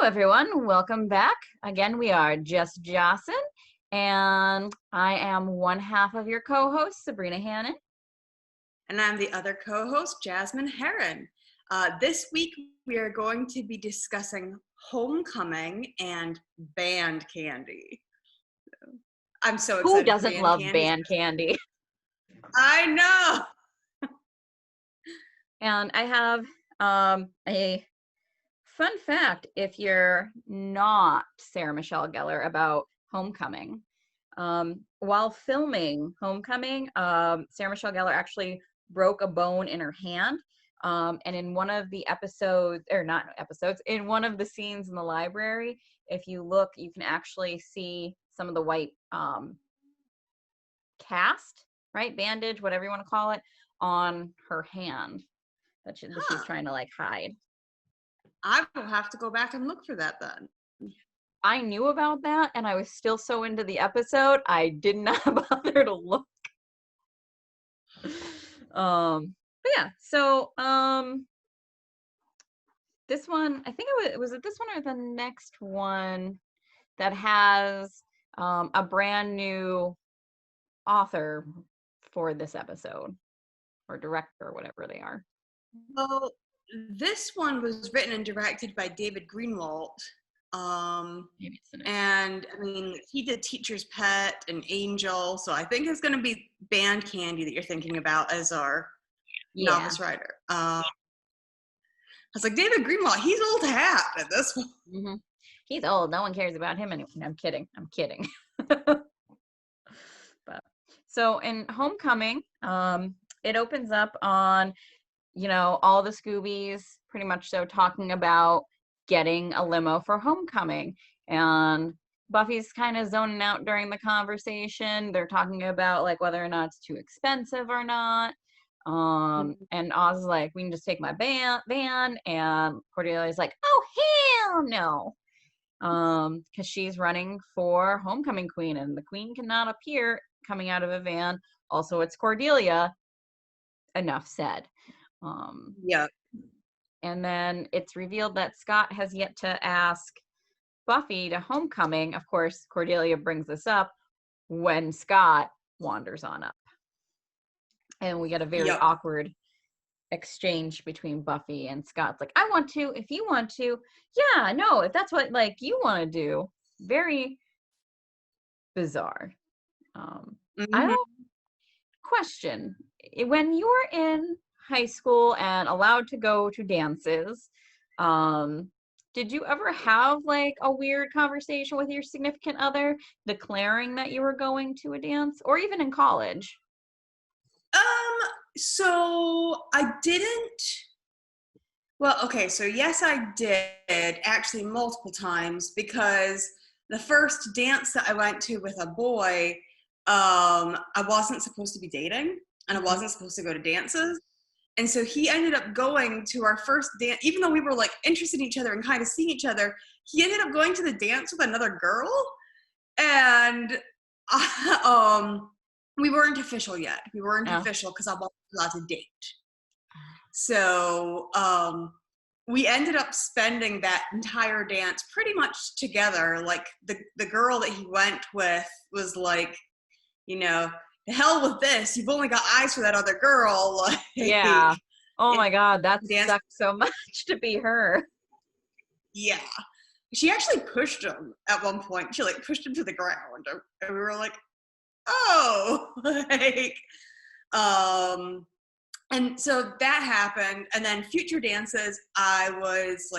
Hello, everyone. Welcome back. Again, we are just Jossin, and I am one half of your co-host, Sabrina Hannon. And I'm the other co-host, Jasmine Heron. This week, we are going to be discussing homecoming and band candy. I'm so excited. Who doesn't love band candy? I know! And I have a fun fact if you're not Sarah Michelle Gellar about homecoming. While filming Homecoming, Sarah Michelle Gellar actually broke a bone in her hand. And in one of the episodes, or not episodes, in one of the scenes in the library, if you look, you can actually see some of the white cast, right? Bandage, whatever you want to call it, on her hand that she's trying to like hide. I will have to go back and look for that then. I knew about that and I was still so into the episode, I did not bother to look. But yeah, so this one, I think it was it this one or the next one that has a brand new author for this episode, or director, or whatever they are. Well, this one was written and directed by David Greenwalt. Maybe it's the next and I mean, he did Teacher's Pet and Angel, so I think it's going to be band candy that you're thinking about as our novice writer. I was like, David Greenwalt, he's old hat at this one. Mm-hmm. He's old. No one cares about him anymore. I'm kidding. But so in Homecoming, it opens up on, you know, all the Scoobies pretty much so talking about getting a limo for homecoming, and Buffy's kind of zoning out during the conversation. They're talking about like whether or not it's too expensive or not. And Oz is like, we can just take my van, and Cordelia's like, oh hell no, because she's running for homecoming queen, and the queen cannot appear coming out of a van. Also, it's Cordelia. Enough said. Yeah. And then it's revealed that Scott has yet to ask Buffy to homecoming. Of course, Cordelia brings this up when Scott wanders on up. And we get a very awkward exchange between Buffy and Scott. It's like, I want to, if you want to. Yeah, no, if that's what like you want to do. Very bizarre. I don't question. When you were in high school and allowed to go to dances, did you ever have like a weird conversation with your significant other declaring that you were going to a dance, or even in college? So I didn't. Well, okay, so yes, I did actually multiple times, because the first dance that I went to with a boy, I wasn't supposed to be dating, and I wasn't supposed to go to dances. And so he ended up going to our first dance, even though we were like interested in each other and kind of seeing each other. He ended up going to the dance with another girl, and we weren't official yet. We weren't official because I wasn't allowed to date. So we ended up spending that entire dance pretty much together. Like the girl that he went with was like, you know, the hell with this. You've only got eyes for that other girl. Like, yeah. Oh my God, that sucks so much to be her. Yeah. She actually pushed him at one point. She like pushed him to the ground, and we were like, oh, like, and so that happened. And then future dances, I was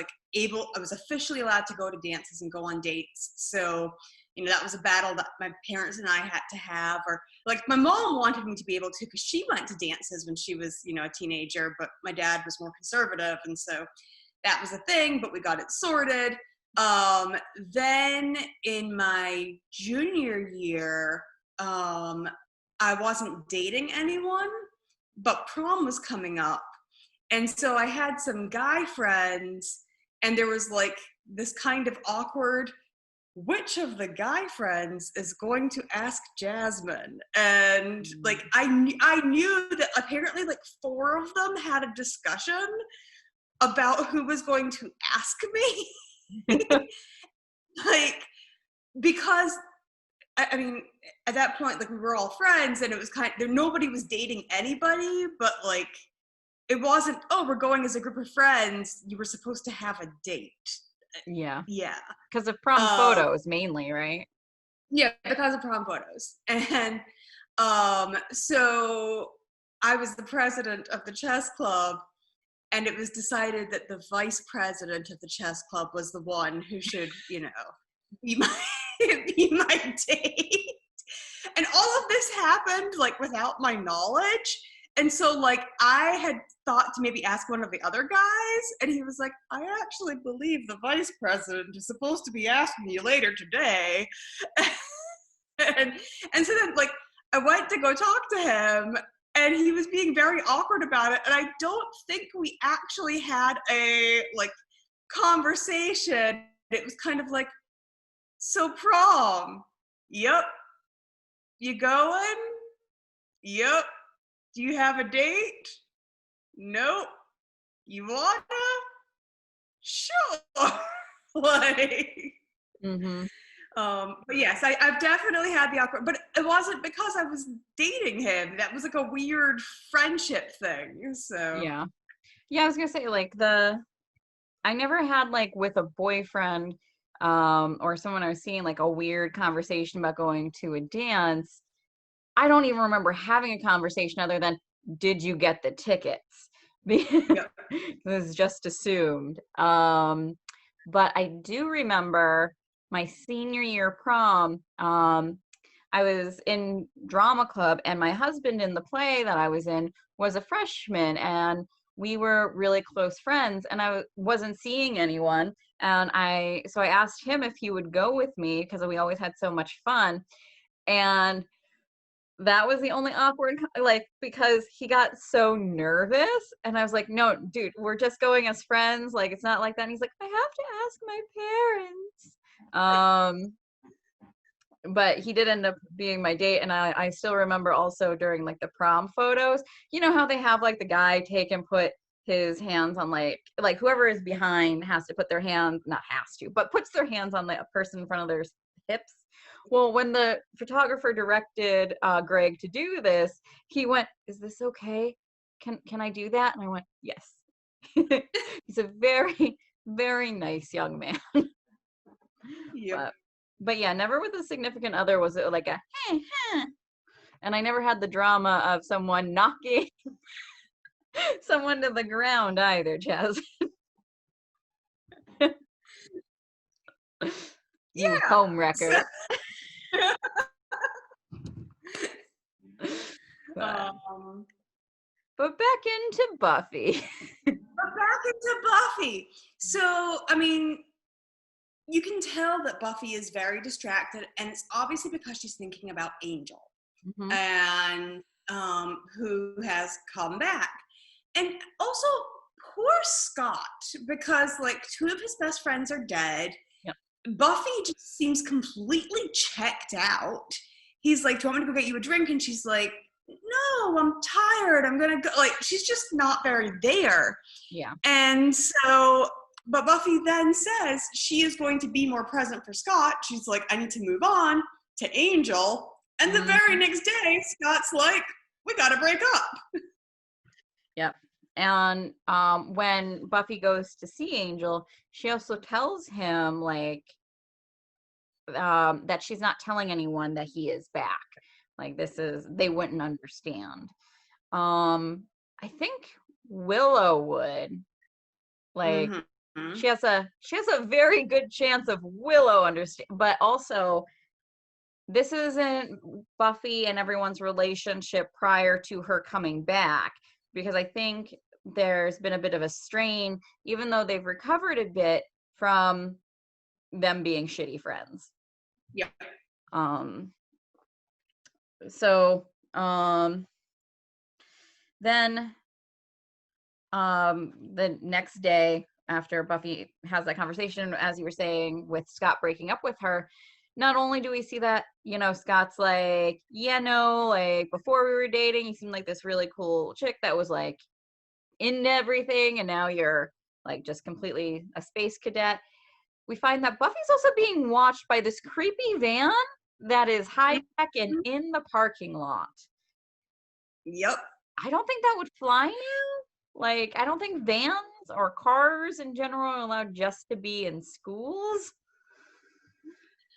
officially allowed to go to dances and go on dates. So, you know, that was a battle that my parents and I had to have. Or like my mom wanted me to be able to, because she went to dances when she was, you know, a teenager, but my dad was more conservative. And so that was a thing, but we got it sorted. Then in my junior year, I wasn't dating anyone, but prom was coming up. And so I had some guy friends, and there was like this kind of awkward, which of the guy friends is going to ask Jasmine? And like, I knew that apparently like 4 of them had a discussion about who was going to ask me. Like, because I mean, at that point, like we were all friends, and it was nobody was dating anybody, but like it wasn't. Oh, we're going as a group of friends. You were supposed to have a date. Yeah. Yeah. Because of prom photos mainly, right? Yeah, because of prom photos, and so I was the president of the chess club, and it was decided that the vice president of the chess club was the one who should, be my be my date. And all of this happened like without my knowledge. And so like I had thought to maybe ask one of the other guys, and he was like, I actually believe the vice president is supposed to be asking you later today. and so then like I went to go talk to him, and he was being very awkward about it, and I don't think we actually had a like conversation. It was kind of like, so prom, yep, you going? Yep. Do you have a date? Nope. You wanna? Sure. Like Mm-hmm. But yes, I've definitely had the awkward, but it wasn't because I was dating him. That was like a weird friendship thing. So Yeah. Yeah, I was gonna say like I never had like with a boyfriend or someone I was seeing like a weird conversation about going to a dance. I don't even remember having a conversation other than, did you get the tickets? yep. It was just assumed. But I do remember my senior year prom. I was in drama club, and my husband in the play that I was in was a freshman, and we were really close friends, and I wasn't seeing anyone. And so I asked him if he would go with me because we always had so much fun. And that was the only awkward, like, because he got so nervous, and I was like, no, dude, we're just going as friends. Like, it's not like that. And he's like, I have to ask my parents. But he did end up being my date. And I still remember also during like the prom photos, you know how they have like the guy take and put his hands on like whoever is behind has to put their hands, not has to, but puts their hands on like a person in front of their hips. Well, when the photographer directed Greg to do this, he went, "Is this okay? Can I do that?" And I went, "Yes." He's a very, very nice young man. Yep. But yeah, never with a significant other was it like a and I never had the drama of someone knocking someone to the ground either, Jazz. You Yeah. home wrecker. But back into Buffy. But back into Buffy. So, I mean, you can tell that Buffy is very distracted, and it's obviously because she's thinking about Angel, Mm-hmm. and who has come back. And also, poor Scott, because like two of his best friends are dead. Yep. Buffy just seems completely checked out. He's like, do you want me to go get you a drink? And she's like, no, I'm tired. I'm gonna go. Like, she's just not very there. Yeah. And so, but Buffy then says she is going to be more present for Scott. She's like, I need to move on to Angel. And the very next day, Scott's like, we gotta break up. Yep. And when Buffy goes to see Angel, she also tells him like that she's not telling anyone that he is back. Like they wouldn't understand. I think Willow would. Like Mm-hmm. she has a very good chance of Willow understand, but also this isn't Buffy and everyone's relationship prior to her coming back, because I think there's been a bit of a strain, even though they've recovered a bit from them being shitty friends. Yeah. So then the next day after Buffy has that conversation, as you were saying, with Scott breaking up with her, not only do we see that, you know, Scott's like, yeah, no, like before we were dating, you seemed like this really cool chick that was like into everything, and now you're like just completely a space cadet. we find that Buffy's also being watched by this creepy van that is high tech and in the parking lot. Yep. I don't think that would fly now. Like, I don't think vans or cars in general are allowed just to be in schools.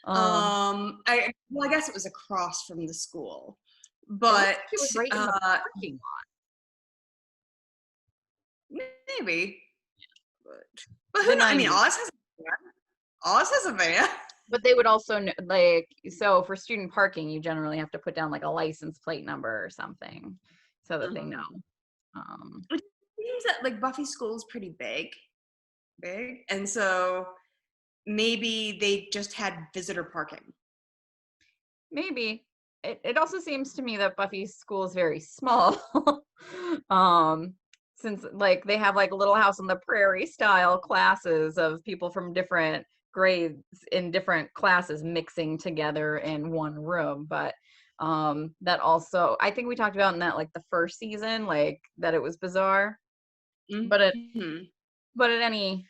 I guess it was across from the school, It but was right in the parking lot. maybe. But who knows? I mean, Oz has a van. Oz has a van. But they would also like, so for student parking, you generally have to put down like a license plate number or something so that they know. It seems that like Buffy school is pretty big, and so maybe they just had visitor parking. Maybe. It also seems to me that Buffy's school is very small. Since like they have like Little House on the Prairie style classes of people from different grades in different classes mixing together in one room. But that also, I think we talked about in that like the first season, like that it was bizarre. But at any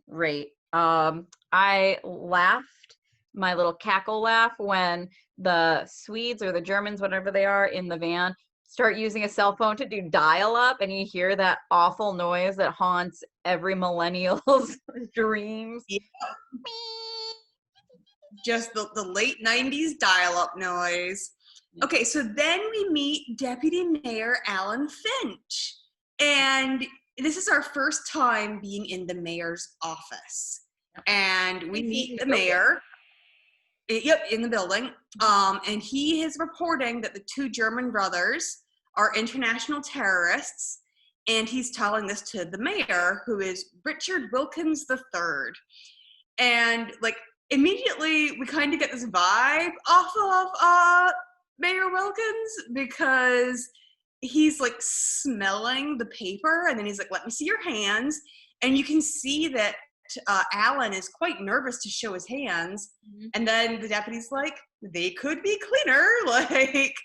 rate, I laughed my little cackle laugh when the Swedes or the Germans, whatever they are, in the van start using a cell phone to do dial-up, and you hear that awful noise that haunts every millennial's dreams. Yeah. Just the late 90s dial-up noise. Okay, so then we meet Deputy Mayor Alan Finch. And this is our first time being in the mayor's office. And we meet the mayor. Yep, in the building. And he is reporting that the two German brothers are international terrorists. And he's telling this to the mayor, who is Richard Wilkins III. And like immediately we kind of get this vibe off of Mayor Wilkins, because he's like smelling the paper and then he's like, let me see your hands. And you can see that Alan is quite nervous to show his hands. And then the deputy's like, they could be cleaner. Like,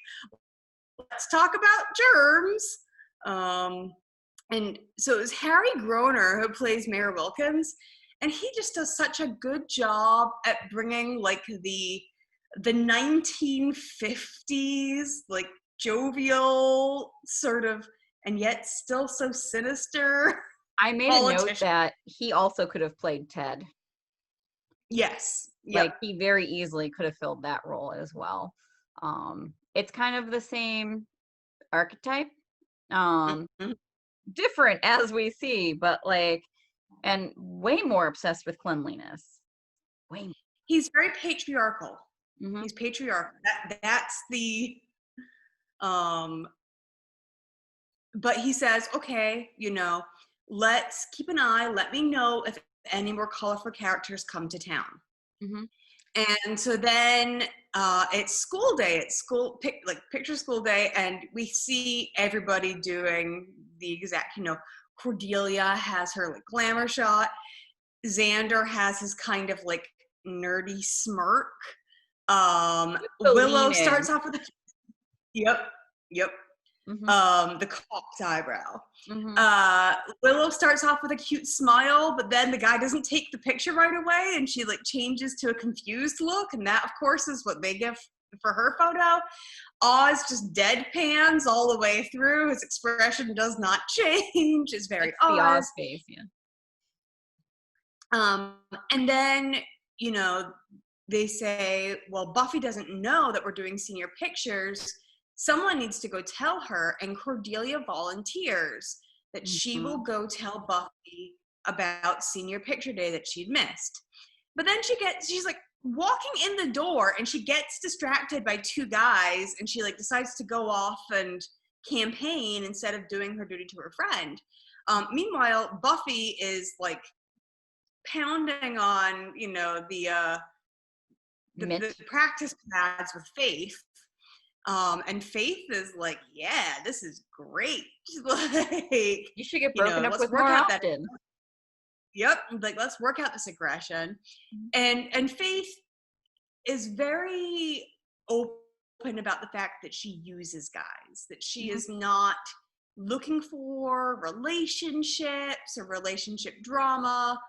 let's talk about germs. And so it was Harry Groner who plays Mayor Wilkins. And he just does such a good job at bringing like the 1950s, like jovial sort of, and yet still so sinister. I made a note that he also could have played Ted. Yes. Like he very easily could have filled that role as well. It's kind of the same archetype. Different as we see, but like, and way more obsessed with cleanliness. Way more. He's very patriarchal. He's patriarchal. That's the but he says, okay, you know, let's keep an eye. Let me know if any more colorful characters come to town. And so then it's school day. It's picture school day, and we see everybody doing the exact, you know, Cordelia has her like glamour shot. Xander has his kind of like nerdy smirk. Willow starts off with a the cocked eyebrow. Willow starts off with a cute smile, but then the guy doesn't take the picture right away, and she like changes to a confused look, and that of course is what they give for her photo. Oz just deadpans all the way through. His expression does not change. It's very Oz face, yeah. And then, you know, they say, well, Buffy doesn't know that we're doing senior pictures. Someone needs to go tell her, and Cordelia volunteers that she will go tell Buffy about senior picture day that she'd missed. But then she's like walking in the door, and she gets distracted by two guys, and she like decides to go off and campaign instead of doing her duty to her friend. Meanwhile, Buffy is like pounding on, you know, the practice pads with Faith. And Faith is like, yeah, this is great. Like, you should get broken up with more often. Like, let's work out this aggression. And Faith is very open about the fact that she uses guys, that she is not looking for relationships or relationship drama.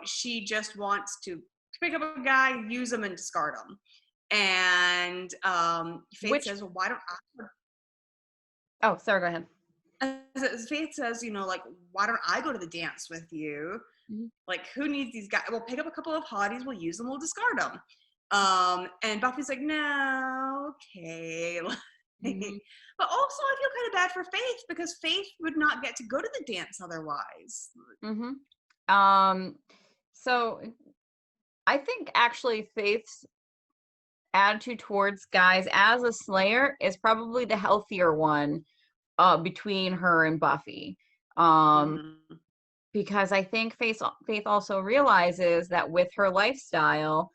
she just wants to pick up a guy, use him, and discard him. And Faith says, well, why don't Oh, sorry, go ahead. Faith says, like, why don't I go to the dance with you? Mm-hmm. Like, who needs these guys? We'll pick up a couple of hotties, we'll use them, we'll discard them. And Buffy's like, no, okay. Mm-hmm. But also, I feel kind of bad for Faith because Faith would not get to go to the dance otherwise. Mm-hmm. So I think actually Faith's attitude towards guys as a slayer is probably the healthier one between her and Buffy. Because I think Faith also realizes that with her lifestyle,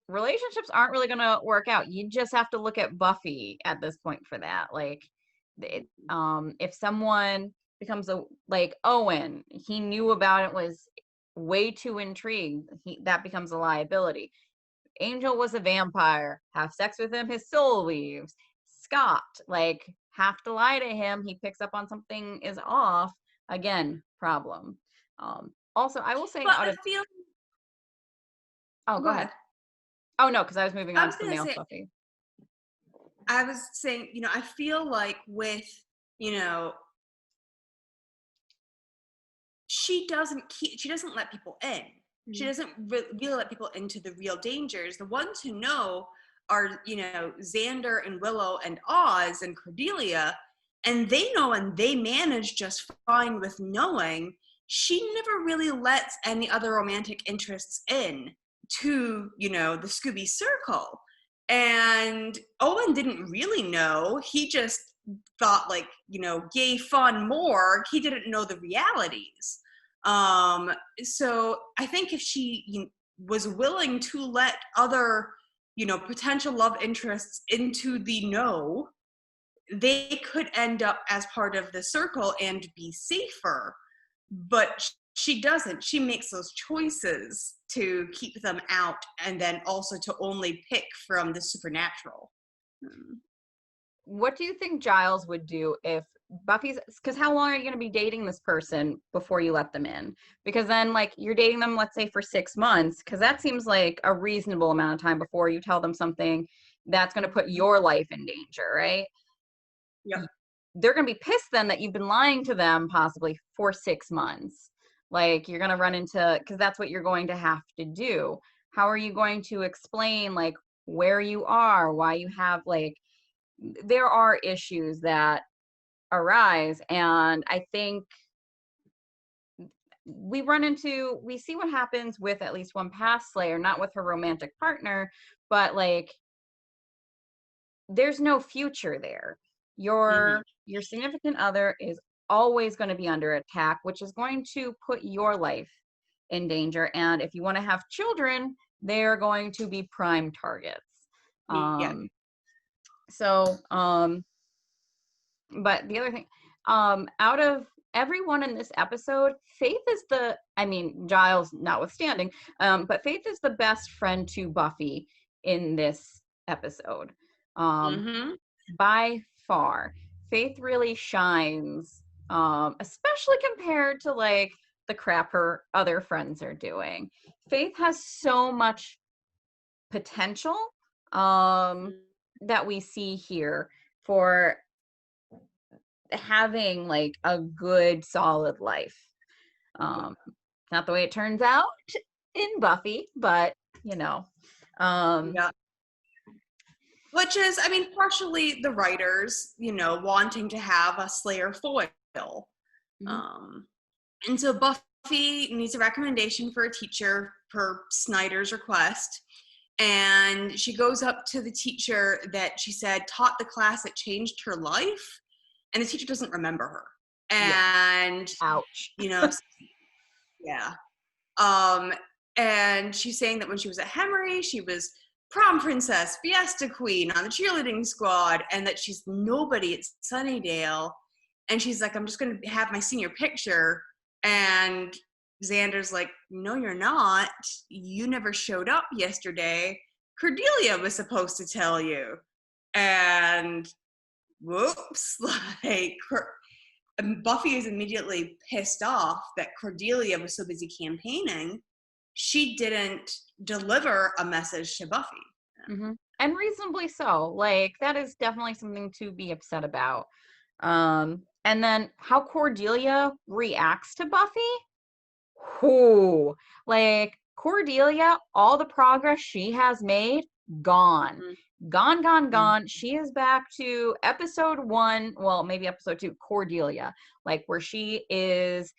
relationships aren't really going to work out. You just have to look at Buffy at this point for that. Like, if someone becomes like Owen, he knew about it, was way too intrigued, that becomes a liability. Angel was a vampire. Have sex with him, his soul leaves. Scott, like, have to lie to him. He picks up on something is off. Again, problem. Also, I will say, oh, go ahead. Oh no, because I was moving on to the male Buffy. I was saying, I feel like with, she doesn't let people in. She doesn't really let people into the real dangers. The ones who know are, Xander and Willow and Oz and Cordelia, and they know and they manage just fine with knowing. She never really lets any other romantic interests in to, the Scooby Circle. And Owen didn't really know. He just thought, like, gay fun morgue. He didn't know the realities. So I think if she was willing to let other, potential love interests into the know, they could end up as part of the circle and be safer. But she doesn't. She makes those choices to keep them out and then also to only pick from the supernatural. What do you think Giles would do if Buffy's, because how long are you going to be dating this person before you let them in? Because then, like, you're dating them, let's say, for 6 months, because that seems like a reasonable amount of time before you tell them something that's going to put your life in danger, right? Yep. They're going to be pissed then that you've been lying to them possibly for 6 months. Like, you're going to run into, because that's what you're going to have to do. How are you going to explain, like, where you are, why you have, like, there are issues that arise, and I think we see what happens with at least one past slayer, not with her romantic partner, but like, there's no future there. Your significant other is always going to be under attack, which is going to put your life in danger, and if you want to have children, they're going to be prime targets. So but the other thing, out of everyone in this episode, Faith is Giles notwithstanding, but Faith is the best friend to Buffy in this episode. By far. Faith really shines, especially compared to, like, the crap her other friends are doing. Faith has so much potential that we see here for having, like, a good solid life. Not the way it turns out in Buffy, but which is, partially the writers, wanting to have a slayer foil. And so Buffy needs a recommendation for a teacher per Snyder's request. And she goes up to the teacher that she said taught the class that changed her life. And the teacher doesn't remember her. And, ouch. Yeah. And she's saying that when she was at Hemery, she was prom princess, fiesta queen on the cheerleading squad, and that she's nobody at Sunnydale. And she's like, I'm just going to have my senior picture. And Xander's like, no, you're not. You never showed up yesterday. Cordelia was supposed to tell you. And whoops, like, Buffy is immediately pissed off that Cordelia was so busy campaigning, she didn't deliver a message to Buffy. Mm-hmm. And reasonably so. Like, that is definitely something to be upset about. And then how Cordelia reacts to Buffy. Whoo, like Cordelia, all the progress she has made, gone. Gone. She is back to episode 1, well, maybe episode 2, Cordelia, like where she is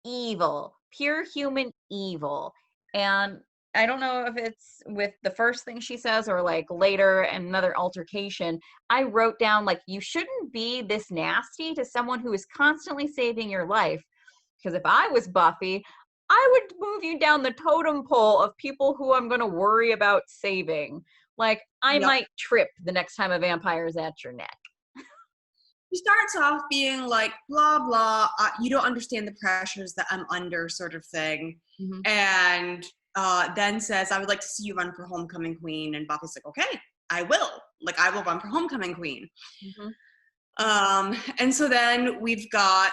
evil, pure human evil. And I don't know if it's with the first thing she says or like later in another altercation. I wrote down, like, you shouldn't be this nasty to someone who is constantly saving your life. Because if I was Buffy, I would move you down the totem pole of people who I'm going to worry about saving. Like, I might trip the next time a vampire is at your neck. She starts off being like, blah, blah, you don't understand the pressures that I'm under, sort of thing. Mm-hmm. And then says, I would like to see you run for homecoming queen. And Buffy's like, okay, I will. Like, I will run for homecoming queen. Mm-hmm. And so then we've got,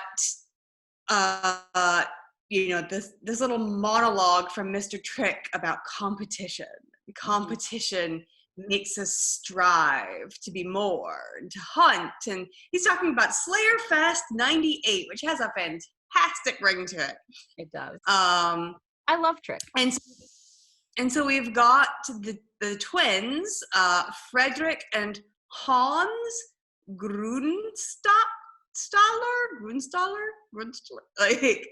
this little monologue from Mr. Trick about competition. Competition makes us strive to be more and to hunt. And he's talking about Slayer Fest 98, which has a fantastic ring to it. It does. I love Trick. And so we've got the twins, Frederick and Hans Grunstaller, like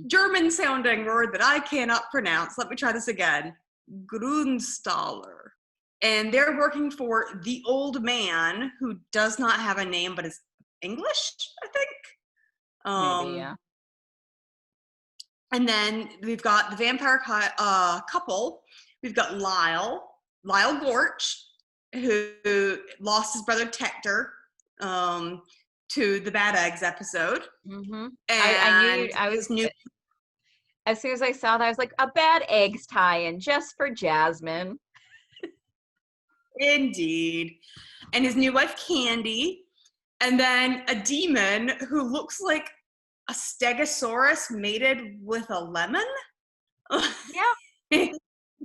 German sounding word that I cannot pronounce. Let me try this again. Grunstaller. And they're working for the old man who does not have a name but is English, I think. Maybe, yeah. And then we've got the vampire couple. We've got Lyle Gorch, who lost his brother Tector to the Bad Eggs episode. Mm-hmm. And I was new. As soon as I saw that, I was like, a Bad Eggs tie-in just for Jasmine. Indeed. And his new wife, Candy. And then a demon who looks like a stegosaurus mated with a lemon. Yeah.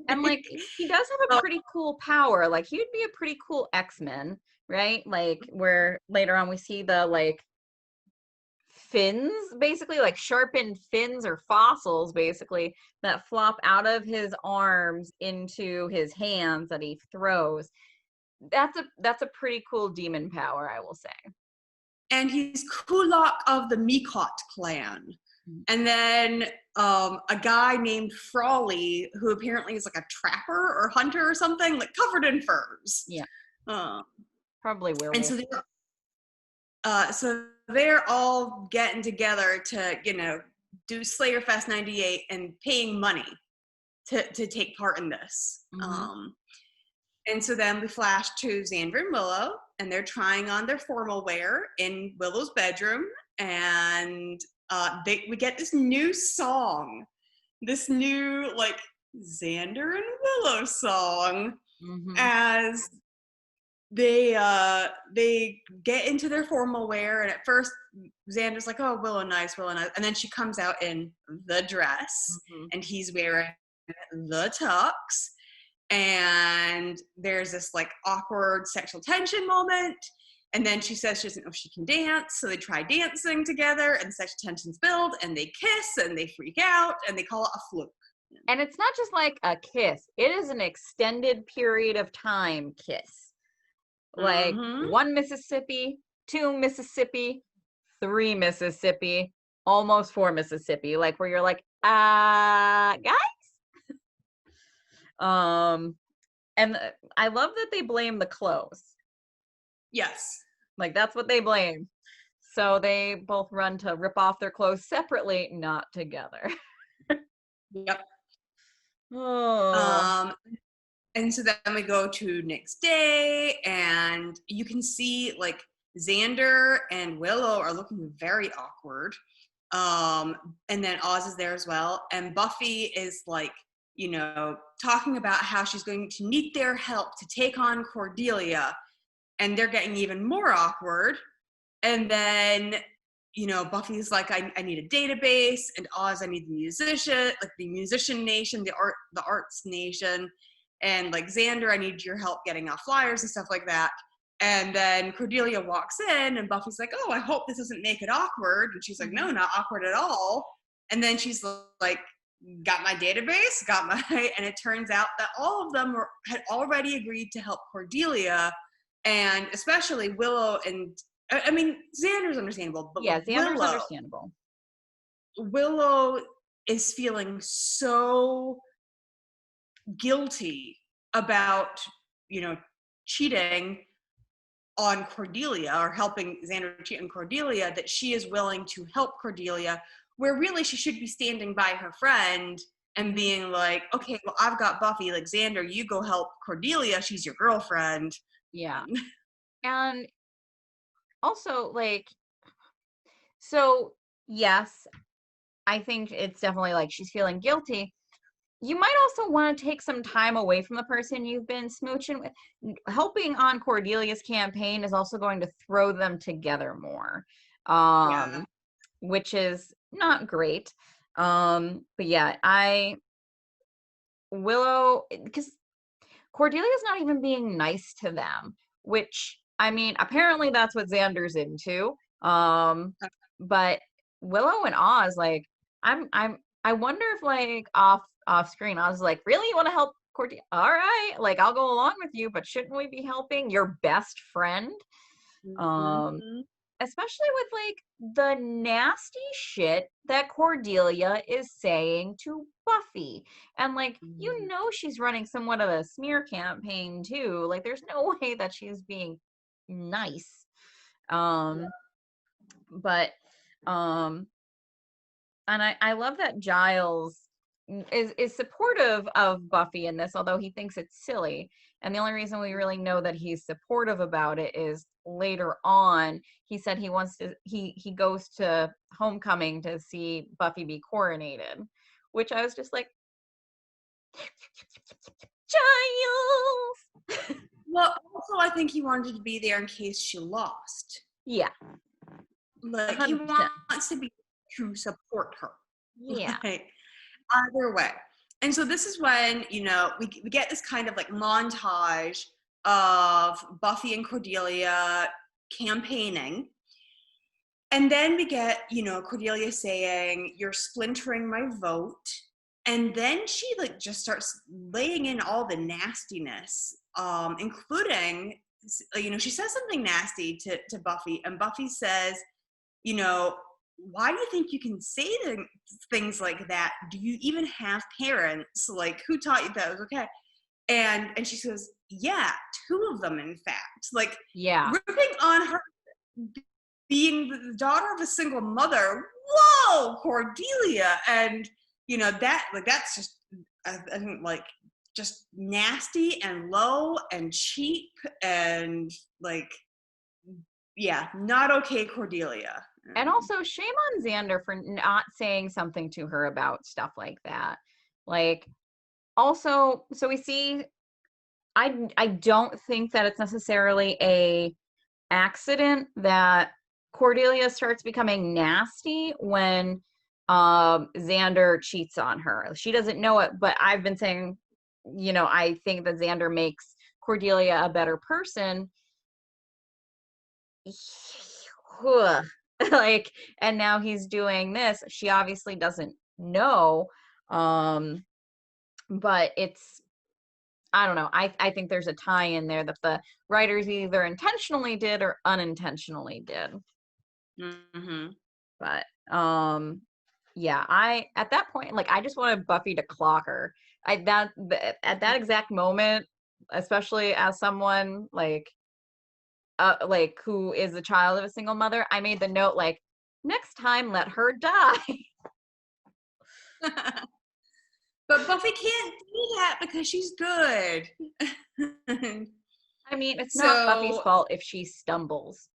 And like, he does have a pretty cool power. Like, he would be a pretty cool X-Men, right? Like, where later on we see the like fins, basically, like sharpened fins or fossils, basically, that flop out of his arms into his hands that he throws. That's a pretty cool demon power, I will say. And he's Kulak of the Mikot clan. And then a guy named Frawley, who apparently is like a trapper or hunter or something, like covered in furs. Yeah. Probably werewolf. And so they're all getting together to, do Slayer Fest 98 and paying money to take part in this. Mm-hmm. And so then we flash to Xander and Willow, and they're trying on their formal wear in Willow's bedroom, and we get this new song, this new like Xander and Willow song, as they get into their formal wear. And at first Xander's like, oh, Willow nice, and then she comes out in the dress, and he's wearing the tux. And there's this like awkward sexual tension moment. And then she says she doesn't know if she can dance. So they try dancing together, and sexual tensions build, and they kiss, and they freak out, and they call it a fluke. And it's not just like a kiss. It is an extended period of time kiss. Like 1 Mississippi, 2 Mississippi, 3 Mississippi, almost 4 Mississippi. Like where you're like, guys? And I love that they blame the clothes. Yes. Like that's what they blame. So they both run to rip off their clothes separately, not together. Yep. Oh. And so then we go to next day, and you can see like Xander and Willow are looking very awkward. And then Oz is there as well. And Buffy is like, talking about how she's going to need their help to take on Cordelia, and they're getting even more awkward. And then, Buffy's like, I need a database, and Oz, I need the musician nation, the arts nation, and like Xander, I need your help getting off flyers and stuff like that. And then Cordelia walks in, and Buffy's like, oh, I hope this doesn't make it awkward. And she's like, no, not awkward at all. And then she's like, got my database, and it turns out that all of them had already agreed to help Cordelia, and especially Willow and, I mean, Xander's understandable, but yeah, Xander's understandable. Willow is feeling so guilty about, cheating on Cordelia, or helping Xander cheat on Cordelia, that she is willing to help Cordelia, where really she should be standing by her friend and being like, okay, well, I've got Buffy, like, Xander, you go help Cordelia, she's your girlfriend. Yeah. And also, like, so yes, I think it's definitely like she's feeling guilty. You might also want to take some time away from the person you've been smooching with. Helping on Cordelia's campaign is also going to throw them together more, which is not great. But yeah, Willow, because Cordelia's not even being nice to them, which, I mean, apparently that's what Xander's into. But Willow and Oz, like, I wonder if, like, off screen, I was like, really, you want to help Cordelia? All right, like, I'll go along with you, but shouldn't we be helping your best friend? Especially with, like, the nasty shit that Cordelia is saying to Buffy. And, like, she's running somewhat of a smear campaign too. Like, there's no way that she's being nice. But and I love that Giles is supportive of Buffy in this, although he thinks it's silly. And the only reason we really know that he's supportive about it is later on. He said he goes to homecoming to see Buffy be coronated, which I was just like, Giles. Well, also I think he wanted to be there in case she lost. Yeah. Like, 100%. He wants to be to support her. Yeah. Like, either way. And so this is when, we get this kind of like montage of Buffy and Cordelia campaigning. And then we get, Cordelia saying, you're splintering my vote. And then she like just starts laying in all the nastiness, including, she says something nasty to Buffy, and Buffy says, why do you think you can say things like that? Do you even have parents? Like, who taught you that was okay? And she says, yeah, 2 of them, in fact. Like, yeah, ripping on her being the daughter of a single mother. Whoa, Cordelia. And, that's just, I think, like, just nasty and low and cheap and, like, yeah, not okay, Cordelia. And also, shame on Xander for not saying something to her about stuff like that. Like, also, so we see, I don't think that it's necessarily a accident that Cordelia starts becoming nasty when Xander cheats on her. She doesn't know it, but I've been saying, I think that Xander makes Cordelia a better person. Like, and now he's doing this. She obviously doesn't know, but it's, I don't know, I think there's a tie in there that the writers either intentionally did or unintentionally did. But yeah, at that point, like, I just wanted Buffy to clock her. At that exact moment, especially as someone like who is a child of a single mother, I made the note, like, next time, let her die. But Buffy can't do that because she's good. I mean, it's not Buffy's fault if she stumbles.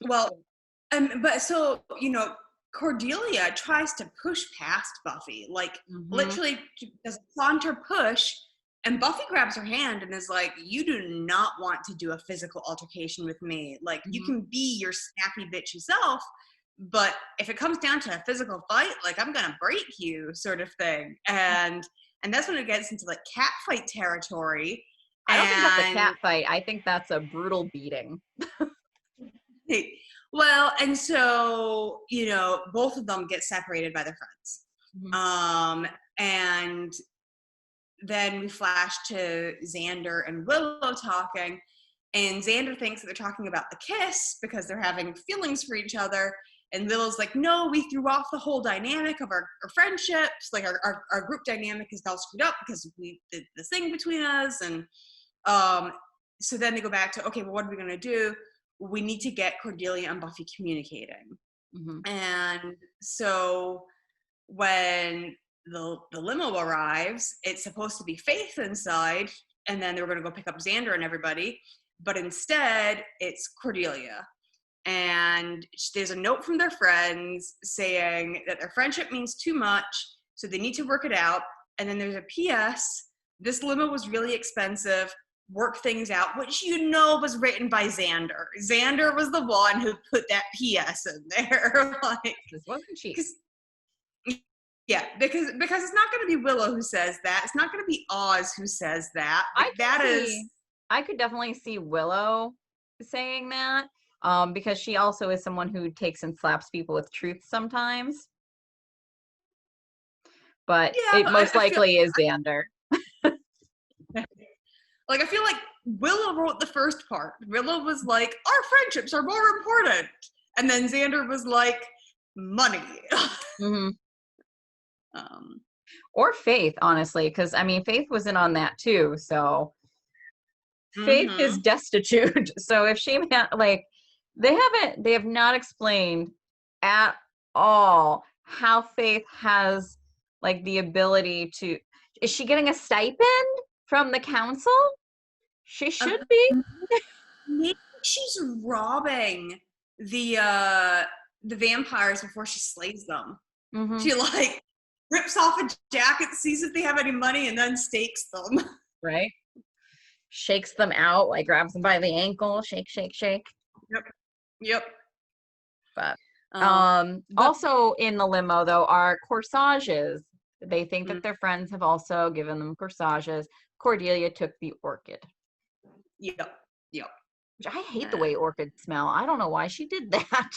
Well, but so, Cordelia tries to push past Buffy, like, literally does a saunter push And Buffy grabs her hand and is like, you do not want to do a physical altercation with me. Like, you can be your snappy bitchy self, but if it comes down to a physical fight, like, I'm gonna break you, sort of thing. And that's when it gets into like cat fight territory. I don't think that's a cat fight. I think that's a brutal beating. Well, and so, you know, both of them get separated by their friends. And then we flash to Xander and Willow talking, and Xander thinks that they're talking about the kiss because they're having feelings for each other. And Willow's like, no, we threw off the whole dynamic of our friendships. Like, our group dynamic is now screwed up because we did this thing between us. And so then they go back to, okay, well, what are we going to do? We need to get Cordelia and Buffy communicating. And so when the limo arrives, it's supposed to be Faith inside, and then they were going to go pick up Xander and everybody, but instead it's Cordelia. And there's a note from their friends saying that their friendship means too much, so they need to work it out. And then there's a PS, this limo was really expensive, work things out, which you know was written by Xander. Xander was the one who put that PS in there. Like, this wasn't cheap. Yeah, because it's not going to be Willow who says that. It's not going to be Oz who says that. I could definitely see Willow saying that, because she also is someone who takes and slaps people with truth sometimes. But yeah, it most likely is Xander. Like, I feel like Willow wrote the first part. Willow was like, our friendships are more important. And then Xander was like, money. Or Faith, honestly, because I mean, Faith was in on that too. So Faith is destitute. So if she like, they have not explained at all how Faith has like the ability to. Is she getting a stipend from the council? She should be. Maybe she's robbing the vampires before she slays them. She like rips off a jacket, sees if they have any money, and then stakes them. Right. Shakes them out, like grabs them by the ankle, shake, shake, shake. Yep. But also in the limo though are corsages. They think that their friends have also given them corsages. Cordelia took the orchid. Yep. Which I hate the way orchids smell. I don't know why she did that.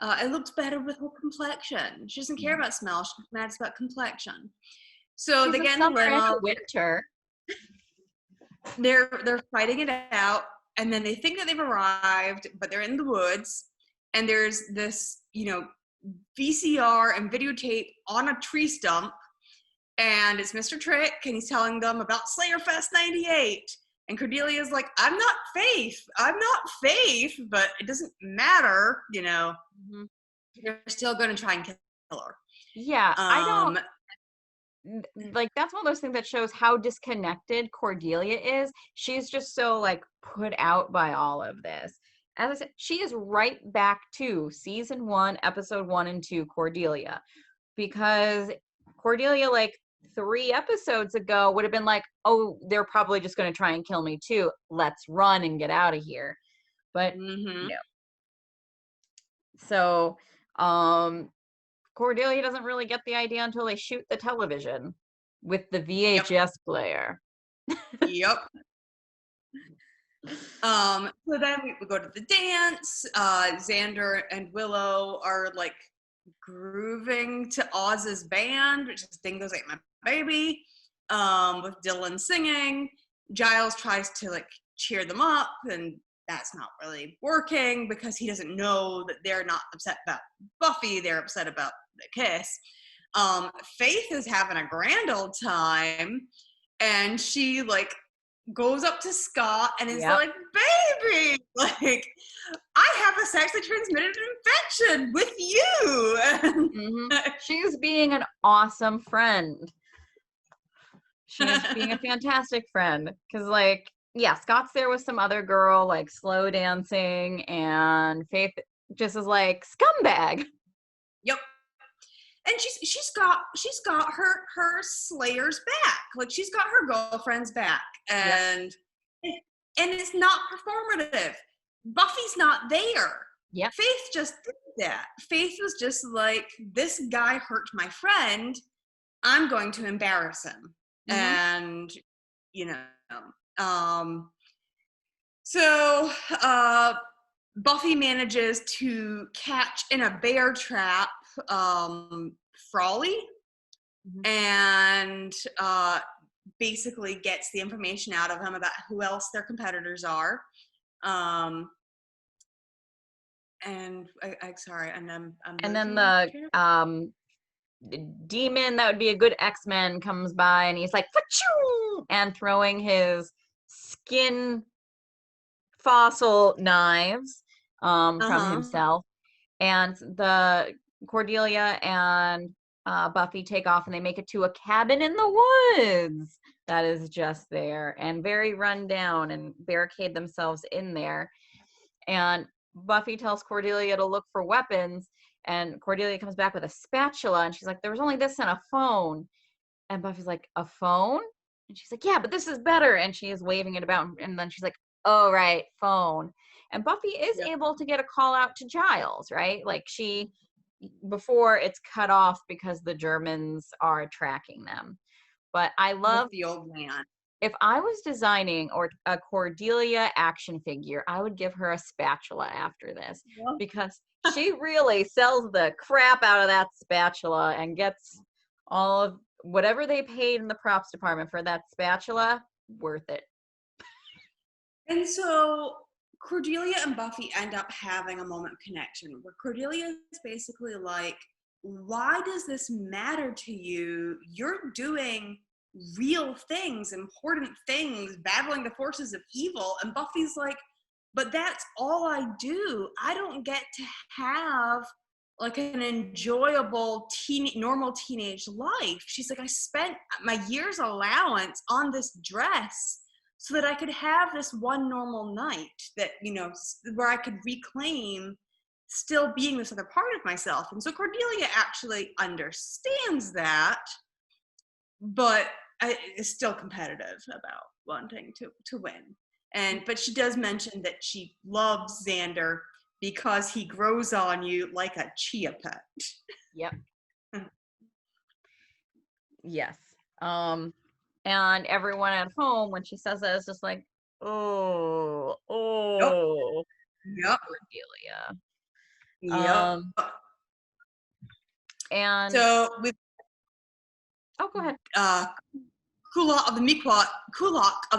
It looks better with her complexion. She doesn't care about smell. She's mad about complexion. So She's they get in the limo. Winter. They're fighting it out, and then they think that they've arrived, but they're in the woods, and there's this, you know, VCR and videotape on a tree stump, and it's Mr. Trick, and he's telling them about Slayerfest 98. And Cordelia's like, I'm not Faith, but it doesn't matter, you know. They're still going to try and kill her. Yeah, I don't, like, that's one of those things that shows how disconnected Cordelia is. She's just so, like, put out by all of this. As I said, she is right back to season 1, episode 1 and 2 Cordelia. Because Cordelia, like, 3 episodes ago would have been like, oh, they're probably just going to try and kill me too. Let's run and get out of here. But no. So Cordelia doesn't really get the idea until they shoot the television with the VHS player. Yep. So then we go to the dance. Xander and Willow are like grooving to Oz's band, which is Dingoes Ate My Baby, with Dylan singing. Giles tries to like cheer them up, and that's not really working because he doesn't know that they're not upset about Buffy, they're upset about the kiss. Faith is having a grand old time, and she like goes up to Scott and is like, baby, like, I have a sexually transmitted infection with you. She's being an awesome friend. She's being a fantastic friend. Because, like, yeah, Scott's there with some other girl, like, slow dancing, and Faith just is like, scumbag. Yep. and she's got her slayers back. Like, she's got her girlfriend's back, and it's not performative. Buffy's not there. Yep. Faith just did that. Faith was just like, this guy hurt my friend, I'm going to embarrass him. And so Buffy manages to catch in a bear trap Frawley, and basically gets the information out of him about who else their competitors are. And I'm sorry, and then the demon that would be a good X-Men comes by, and he's like, "Fa-choo!" and throwing his skin fossil knives from himself, and the Cordelia and Buffy take off, and they make it to a cabin in the woods that is just there and very run down, and barricade themselves in there. And Buffy tells Cordelia to look for weapons, and Cordelia comes back with a spatula, and she's like, there was only this and a phone. And Buffy's like, a phone? And she's like, yeah, but this is better. And she is waving it about, and then she's like, oh, right, phone. And Buffy is able to get a call out to Giles, right? Like, before it's cut off because the Germans are tracking them. But I love the old man. If I was designing a Cordelia action figure, I would give her a spatula after this, because she really sells the crap out of that spatula and gets all of whatever they paid in the props department for that spatula, worth it. And so Cordelia and Buffy end up having a moment of connection where Cordelia is basically like, why does this matter to you? You're doing real things, important things, battling the forces of evil. And Buffy's like, but that's all I do. I don't get to have like an enjoyable normal teenage life. She's like, I spent my year's allowance on this dress so that I could have this one normal night that, where I could reclaim still being this other part of myself. And so Cordelia actually understands that, but is still competitive about wanting to win. But she does mention that she loves Xander because he grows on you like a chia pet. Yep. Yes. And everyone at home, when she says that, is just like, oh, Yep. Cordelia. Yep. And so with go ahead. Kulak of the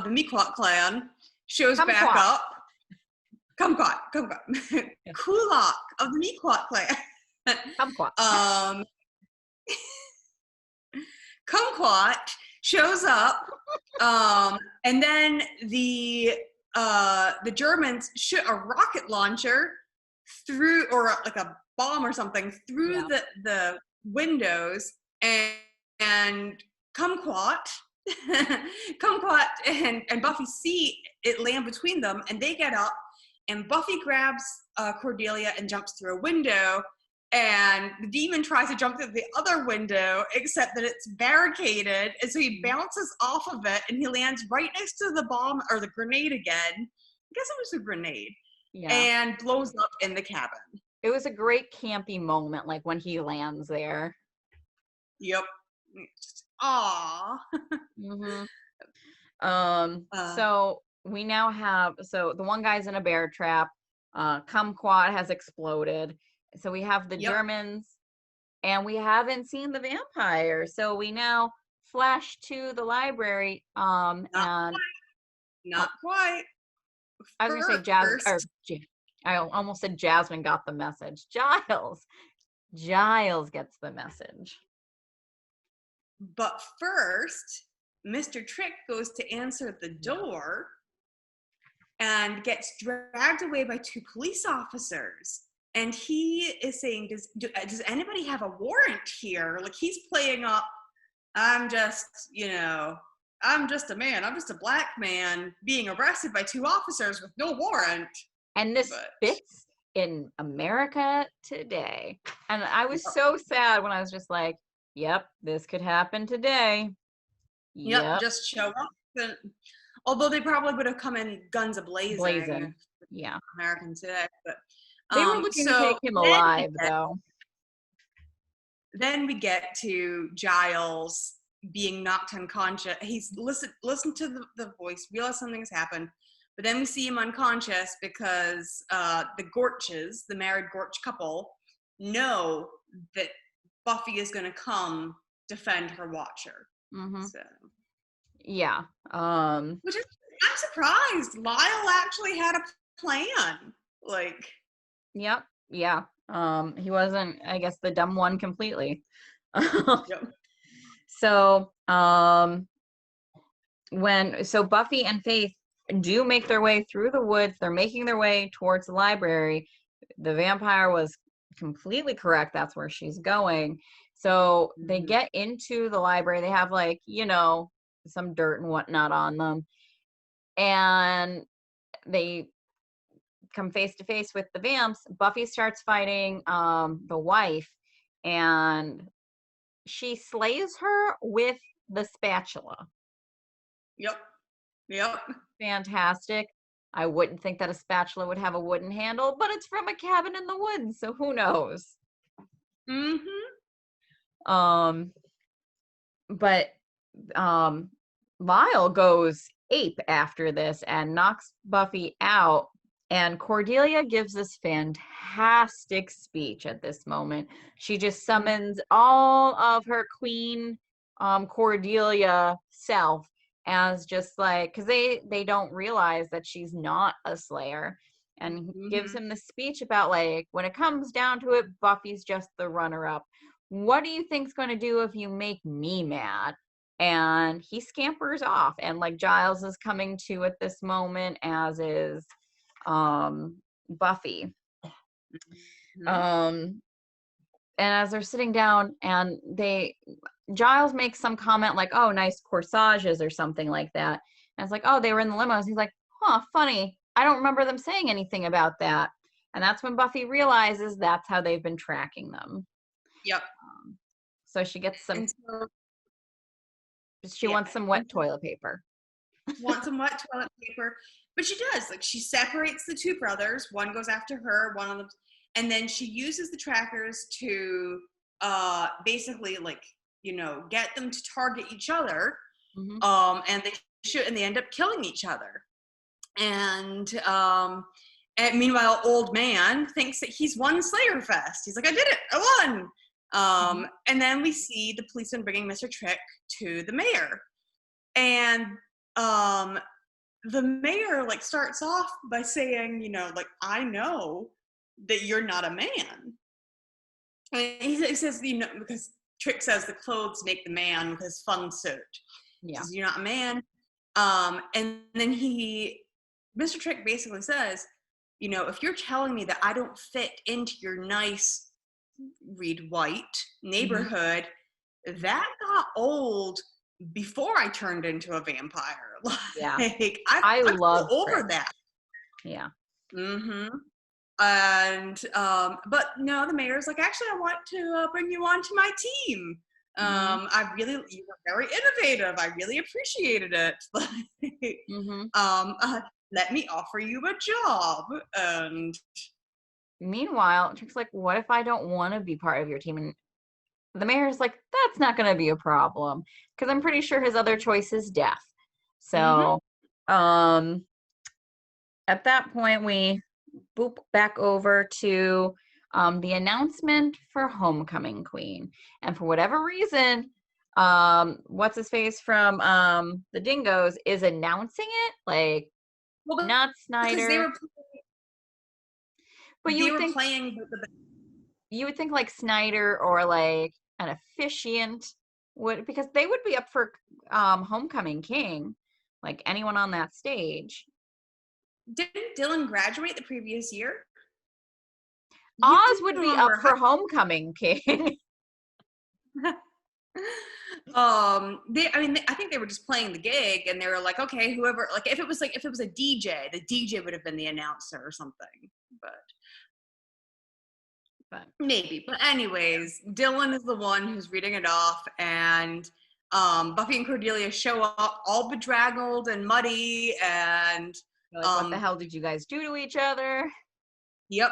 Miquat clan shows back up. Kumquat. Yeah. Kulak of the Miquat clan. Kumquat. Kumquat shows up, and then the Germans shoot a rocket launcher through, or like a bomb or something, through the windows, and Kumquat and Buffy see it land between them, and they get up, and Buffy grabs Cordelia and jumps through a window, and the demon tries to jump through the other window, except that it's barricaded, and so he bounces off of it, and he lands right next to the bomb, or the grenade again. I guess it was a grenade. Yeah. And blows up in the cabin. It was a great campy moment, like when he lands there. Yep. Aww. So we now have, the one guy's in a bear trap. Kumquat has exploded. So we have the Germans, and we haven't seen the vampire. So we now flash to the library. Not quite. I was going to say I almost said Jasmine got the message. Giles gets the message. But first, Mr. Trick goes to answer the door and gets dragged away by two police officers. And he is saying, does anybody have a warrant here? Like, he's playing up, I'm just a man. I'm just a black man being arrested by two officers with no warrant. And this fits in America today. And I was so sad when I was just like, yep, this could happen today. Yep, Yep. just show up. And, although they probably would have come in guns Blazing. a-blazing, Yeah. American today. But They were looking to so take him alive, though. then we get to Giles being knocked unconscious. He's listen to the voice, realize something's happened. But then we see him unconscious because the Gorches, the married Gorch couple, know that Buffy is going to come defend her watcher. Mm-hmm. So, yeah. Which is, I'm surprised Lyle actually had a plan. Like, yep. Yeah. He wasn't, I guess, the dumb one completely. yep. So, so Buffy and Faith do make their way through the woods. They're making their way towards the library. The vampire was completely correct. That's where she's going. So they get into the library. They have, like, you know, some dirt and whatnot on them. And they come face to face with the vamps. Buffy starts fighting the wife, and she slays her with the spatula. Yep. Fantastic. I wouldn't think that a spatula would have a wooden handle, but it's from a cabin in the woods, so who knows? But Lyle goes ape after this and knocks Buffy out. And Cordelia gives this fantastic speech at this moment. She just summons all of her Queen Cordelia self as just like, because they don't realize that she's not a slayer. And he gives him the speech about, like, when it comes down to it, Buffy's just the runner-up. What do you think's going to do if you make me mad? And he scampers off. And, like, Giles is coming to at this moment, as is Buffy. And as they're sitting down, and Giles makes some comment like, oh, nice corsages or something like that. And it's like, oh, they were in the limos. He's like, huh, funny. I don't remember them saying anything about that. And that's when Buffy realizes that's how they've been tracking them. Yep. So she gets she wants some wet toilet paper. Wants some wet toilet paper. But she does. Like, she separates the two brothers. One goes after her, one of them. And then she uses the trackers to basically, like, you know, get them to target each other. And they end up killing each other. And meanwhile, old man thinks that he's won Slayer Fest. He's like, I did it, I won. And then we see the policeman bringing Mr. Trick to the mayor. And the mayor, like, starts off by saying, you know, like, I know that you're not a man. And he says, you know, because Trick says the clothes make the man with his fun suit. Yeah. He says, you're not a man. And then Mr. Trick basically says, you know, if you're telling me that I don't fit into your nice, read white neighborhood, that got old before I turned into a vampire. Like, yeah. I love over Trick. that. Yeah. And but no, the mayor's like, actually, I want to bring you onto my team. You were very innovative. I really appreciated it. Let me offer you a job. And meanwhile, Trick's like, what if I don't want to be part of your team? And the mayor's like, that's not going to be a problem, because I'm pretty sure his other choice is death. So at that point, we boop back over to the announcement for Homecoming Queen. And for whatever reason, what's his face from the Dingoes is announcing it, like, not Snyder. But you would think like Snyder or like an officiant would, because they would be up for Homecoming King, like anyone on that stage. Didn't Dylan graduate the previous year? Oz would be up for Homecoming King. I think they were just playing the gig, and they were like, okay, whoever, like, if it was a DJ, the DJ would have been the announcer or something. But But maybe. But anyways, Dylan is the one who's reading it off, and Buffy and Cordelia show up all bedraggled and muddy, and like, what the hell did you guys do to each other? Yep.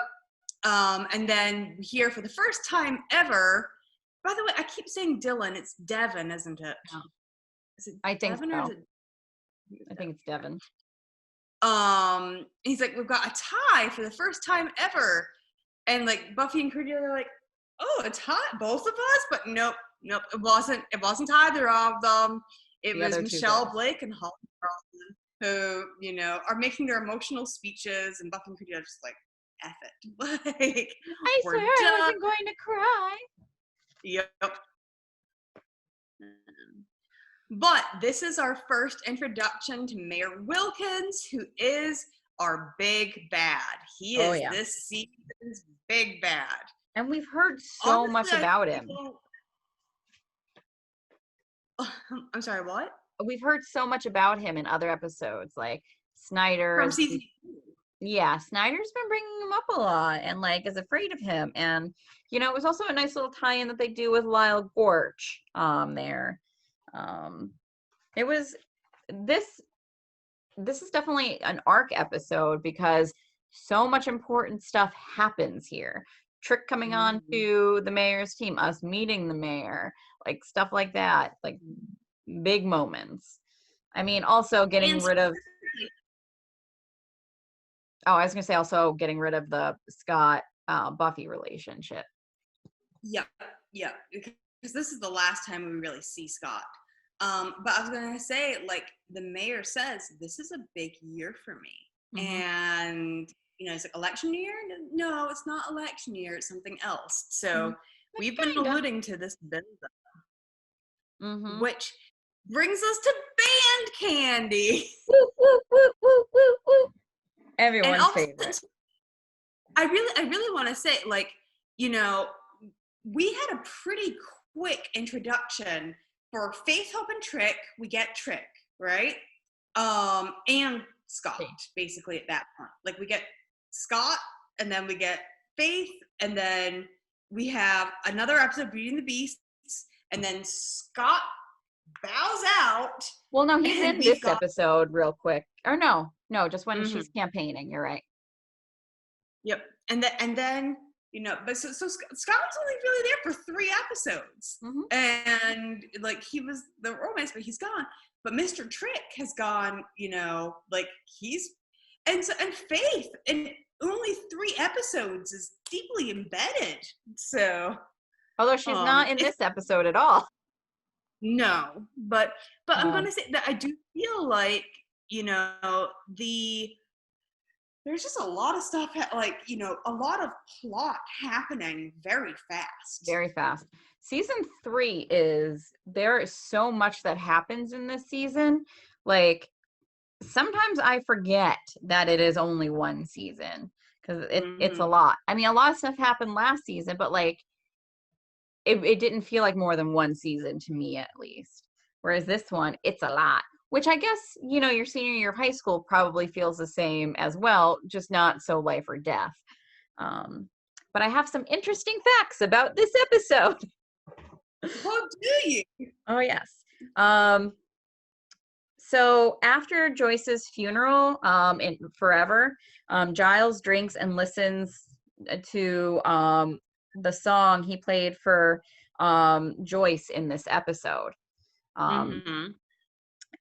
And then here for the first time ever, by the way, I keep saying Dylan, it's Devin, isn't it? Oh. Is it I think Devin so. or is it? I think it's Devin. He's like, we've got a tie for the first time ever. And like Buffy and Cordelia are like, oh, a tie, both of us? But nope, it wasn't either of them. It was Michelle Blake and Holly Carlson, who, you know, are making their emotional speeches, and Buffy and Cordelia are just like, F it. Like, I swear I wasn't going to cry. Yep. But this is our first introduction to Mayor Wilkins, who is our big bad. He is this season's big bad. And we've heard so much about him. I'm sorry, what? We've heard so much about him in other episodes, like Snyder. From season 2. Yeah, Snyder's been bringing him up a lot and like is afraid of him. And, you know, it was also a nice little tie-in that they do with Lyle Gorch there. It was this is definitely an arc episode because so much important stuff happens here. Trick coming on to the mayor's team, us meeting the mayor, like stuff like that, like big moments. I mean, also getting rid of I was gonna say also getting rid of the Scott Buffy relationship. Yeah, because this is the last time we really see Scott. But I was gonna say, like, the mayor says, this is a big year for me. And, you know, it's like election year? No, it's not election year, it's something else. So we've been alluding to this build-up. Which brings us to band candy. Woo, woo, woo, woo, woo, woo. Everyone's favorite. I really want to say, like, you know, we had a pretty quick introduction for Faith, Hope, and Trick. We get Trick, right? And Scott, basically at that point. Like, we get Scott, and then we get Faith, and then we have another episode of Beauty and the Beast, and then Scott bows out. Well, no, he's in this episode real quick. Or no, just when she's campaigning. You're right. Yep. And then you know, but so Scott was only really there for 3 episodes, and like he was the romance, but he's gone. But Mr. Trick has gone. You know, like and Faith in only 3 episodes is deeply embedded. So, although she's not in this episode at all. No, but I'm gonna say that I do feel like, you know, there's just a lot of stuff, like, you know, a lot of plot happening very fast. Very fast. Season 3 there is so much that happens in this season. Like, sometimes I forget that it is only one season because it's a lot. I mean, a lot of stuff happened last season, but like, it didn't feel like more than one season to me, at least. Whereas this one, it's a lot. Which I guess, you know, your senior year of high school probably feels the same as well, just not so life or death. But I have some interesting facts about this episode. How do you? Oh, yes. So after Joyce's funeral in Forever, Giles drinks and listens to the song he played for Joyce in this episode.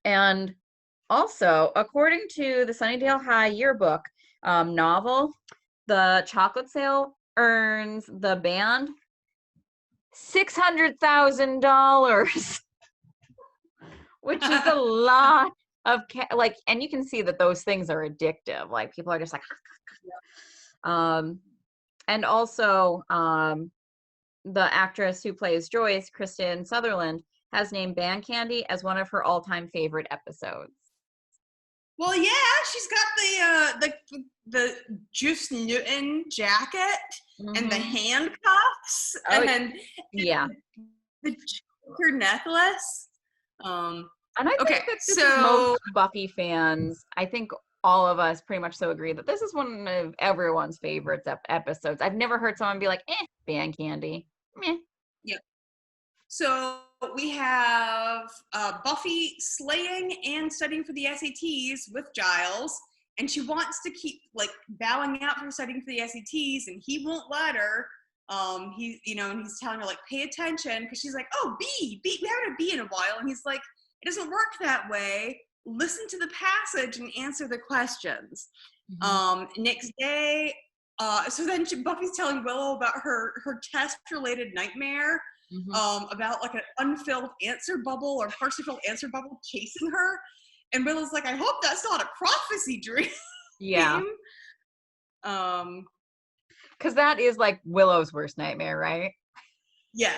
And also, according to the Sunnydale High yearbook novel, the chocolate sale earns the band $600,000, which is a lot of like, and you can see that those things are addictive. Like, people are just like, and also the actress who plays Joyce, Kristen Sutherland, has named Band Candy as one of her all-time favorite episodes. Well, yeah, she's got the Juice Newton jacket and the handcuffs and the Joker necklace. And I think that this is most Buffy fans, I think all of us pretty much so agree that this is one of everyone's favorites episodes. I've never heard someone be like, band candy. Meh. Yep. So we have Buffy slaying and studying for the SATs with Giles, and she wants to keep like bowing out for studying for the SATs, and he won't let her. And he's telling her like, pay attention, because she's like, oh, B, we haven't had a B in a while, and he's like, it doesn't work that way. Listen to the passage and answer the questions. Next day, so then Buffy's telling Willow about her test-related nightmare, about like an unfilled answer bubble or partially filled answer bubble chasing her. And Willow's like, I hope that's not a prophecy dream. Yeah. Because that is like Willow's worst nightmare, right? Yeah.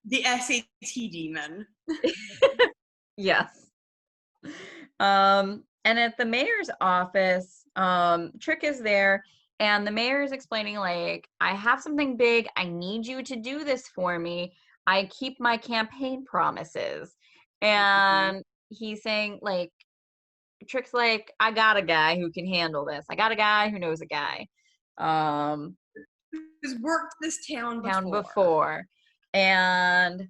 The SAT demon. Yes. And at the mayor's office, Trick is there, and the mayor is explaining, like, I have something big. I need you to do this for me. I keep my campaign promises. And he's saying, like, Trick's like, I got a guy who can handle this. I got a guy who knows a guy. Who's worked this town before. And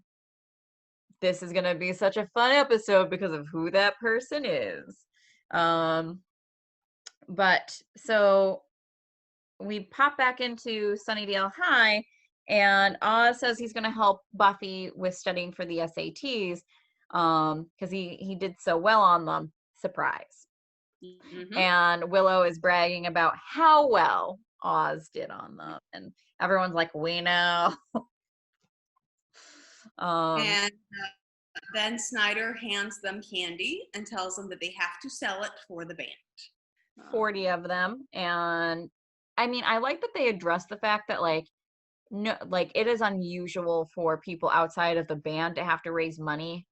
this is going to be such a fun episode because of who that person is. But so we pop back into Sunnydale High, and Oz says he's going to help Buffy with studying for the SATs because he did so well on them. Surprise. And Willow is bragging about how well Oz did on them, and everyone's like, we know. And then Snyder hands them candy and tells them that they have to sell it for the band. 40 of them. And I mean, I like that they address the fact that like, no, like it is unusual for people outside of the band to have to raise money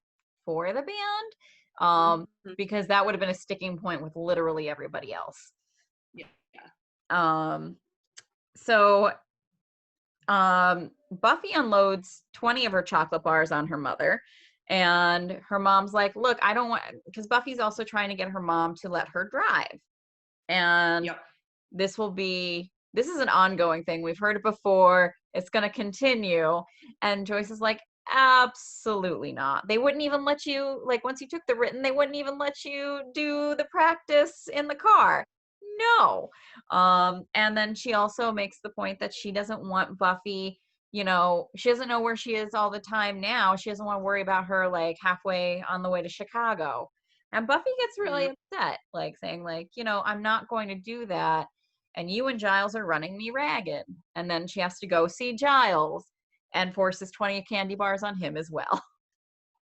for the band, because that would have been a sticking point with literally everybody else. So Buffy unloads 20 of her chocolate bars on her mother, and her mom's like, look, I don't want, because Buffy's also trying to get her mom to let her drive. And this is an ongoing thing. We've heard it before. It's going to continue. And Joyce is like, absolutely not. They wouldn't even let you, like, once you took the written, they wouldn't even let you do the practice in the car. No. And then she also makes the point that she doesn't want Buffy, she doesn't know where she is all the time now. She doesn't want to worry about her like halfway on the way to Chicago. And Buffy gets really upset, like saying like, I'm not going to do that. And you and Giles are running me ragged. And then she has to go see Giles and forces 20 candy bars on him as well.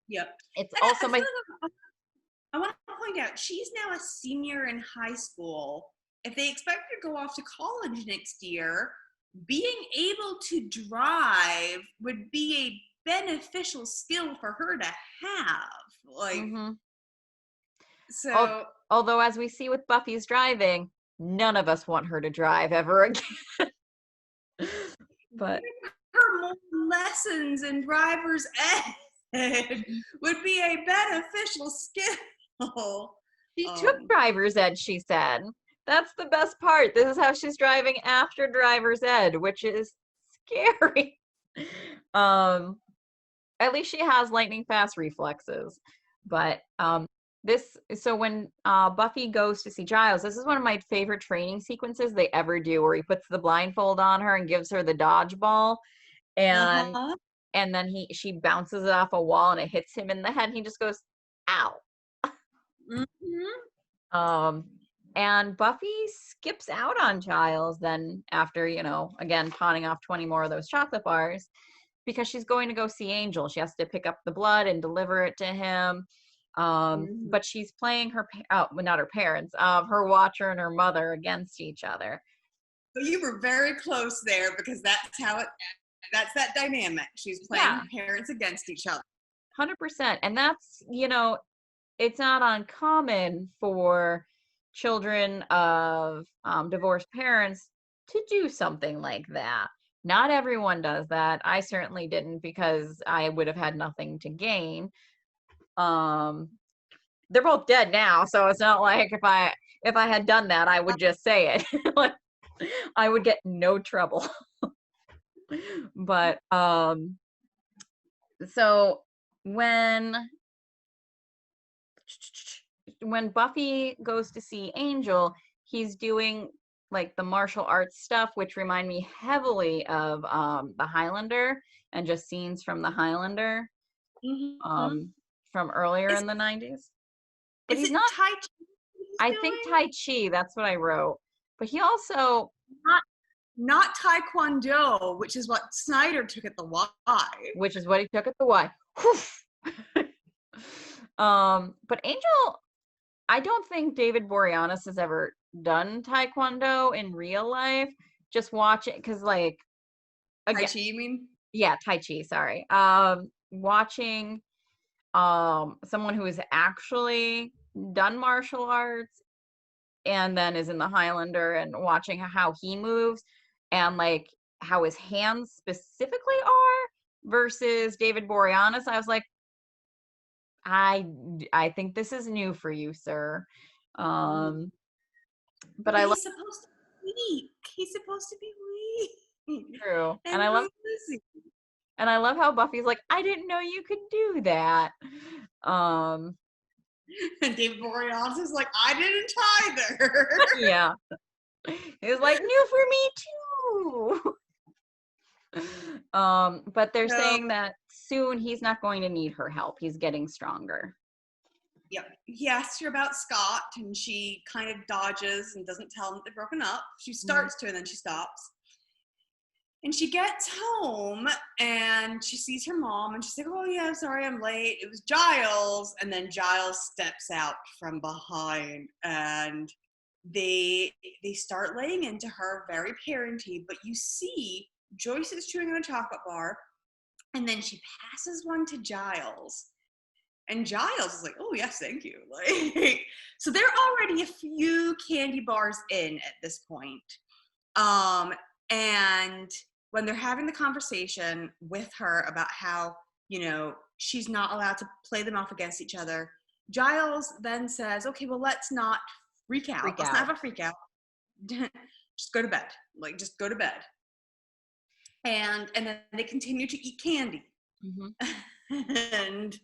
Yep. It's also I want to point out, she's now a senior in high school. If they expect her to go off to college next year, being able to drive would be a beneficial skill for her to have. Like, so. Although, as we see with Buffy's driving, none of us want her to drive ever again. But her more lessons in driver's ed would be a beneficial skill. She took driver's ed, she said. That's the best part. This is how she's driving after driver's ed, which is scary. At least she has lightning fast reflexes. But so when Buffy goes to see Giles, this is one of my favorite training sequences they ever do, where he puts the blindfold on her and gives her the dodgeball, and then she bounces it off a wall and it hits him in the head and he just goes, ow. And Buffy skips out on Giles then after, again, pawning off 20 more of those chocolate bars, because she's going to go see Angel. She has to pick up the blood and deliver it to him. But she's playing not her parents, her watcher and her mother against each other. So you were very close there, because that's that dynamic. She's playing parents against each other. 100%. And that's, it's not uncommon for children of divorced parents to do something like that. Not everyone does that. I certainly didn't, because I would have had nothing to gain. they're both dead now, so it's not like if I had done that, I would just say it. Like, I would get no trouble. But so when Buffy goes to see Angel, he's doing like the martial arts stuff, which remind me heavily of the Highlander and just scenes from the Highlander Mm-hmm. from earlier Is in the 90s. But is he's it not, Tai Chi he's I think doing? Tai Chi, that's what I wrote. But he also, Not not Taekwondo, which is what Snyder took at the Y. which is what he took at the Y. But Angel, I don't think David Boreanaz has ever done Taekwondo in real life. Just watch it, because like, Tai again, Chi, you mean? yeah, Tai Chi, sorry. Watching someone who has actually done martial arts and then is in the Highlander, and watching how he moves and like how his hands specifically are versus David Boreanaz, I was like, I think this is new for you, sir. But But I love, he's supposed to be weak. He's supposed to be weak. true, And losing. and I love how Buffy's like, I didn't know you could do that. And David Boreanaz is like, I didn't either. Yeah. It was like, new for me too. But they're So, saying that soon he's not going to need her help. He's getting stronger. yep. He asks her about Scott, and she kind of dodges and doesn't tell him that they're broken up. She starts to, and then she stops. And she gets home, and she sees her mom, and she's like, oh, yeah, I'm sorry I'm late. It was Giles. And then Giles steps out from behind, and they start laying into her, very parenty. But you see Joyce is chewing on a chocolate bar, and then she passes one to Giles. And Giles is like, oh, yes, thank you. Like, so they're already a few candy bars in at this point. And when they're having the conversation with her about how, she's not allowed to play them off against each other, Giles then says, okay, well, let's not freak out. Let's not have a freak out. Just go to bed. Like, just go to bed. And then they continue to eat candy. Mm-hmm. And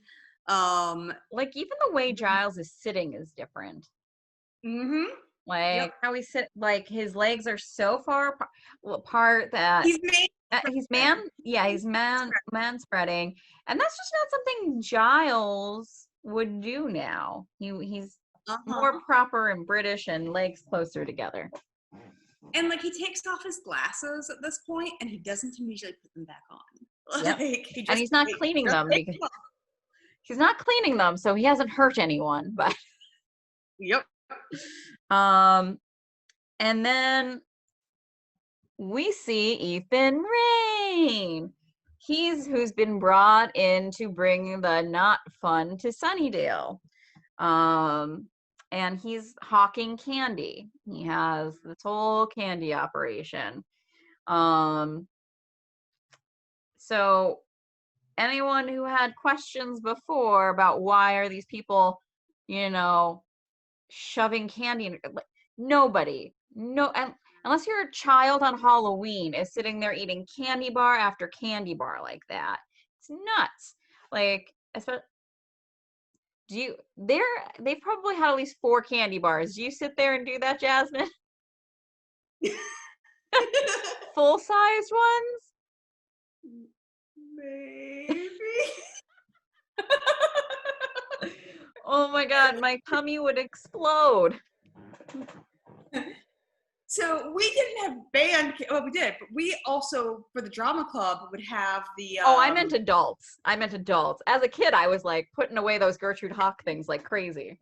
like, even the way Giles is sitting is different. Mm-hmm. Like, how he sit, like his legs are so far apart that he's man spreading, and that's just not something Giles would do now. He's more proper and British and legs closer together. And like, he takes off his glasses at this point, and he doesn't immediately put them back on. Yep. Like, And he's not cleaning them because he's not cleaning them, so he hasn't hurt anyone. But yep. And then we see Ethan Rayne. He's who's been brought in to bring the not fun to Sunnydale. And he's hawking candy. He has this whole candy operation. So anyone who had questions before about why are these people, shoving candy in, nobody, unless you're a child on Halloween, is sitting there eating candy bar after candy bar like that. It's nuts. Like, they've probably had at least 4 candy bars. Do you sit there and do that, Jasmine? Full-sized ones? Maybe. Oh my God, my tummy would explode. So we didn't have band, well, we did, but we also, for the drama club, would have the... Oh, I meant adults. As a kid, I was like putting away those Gertrude Hawk things like crazy.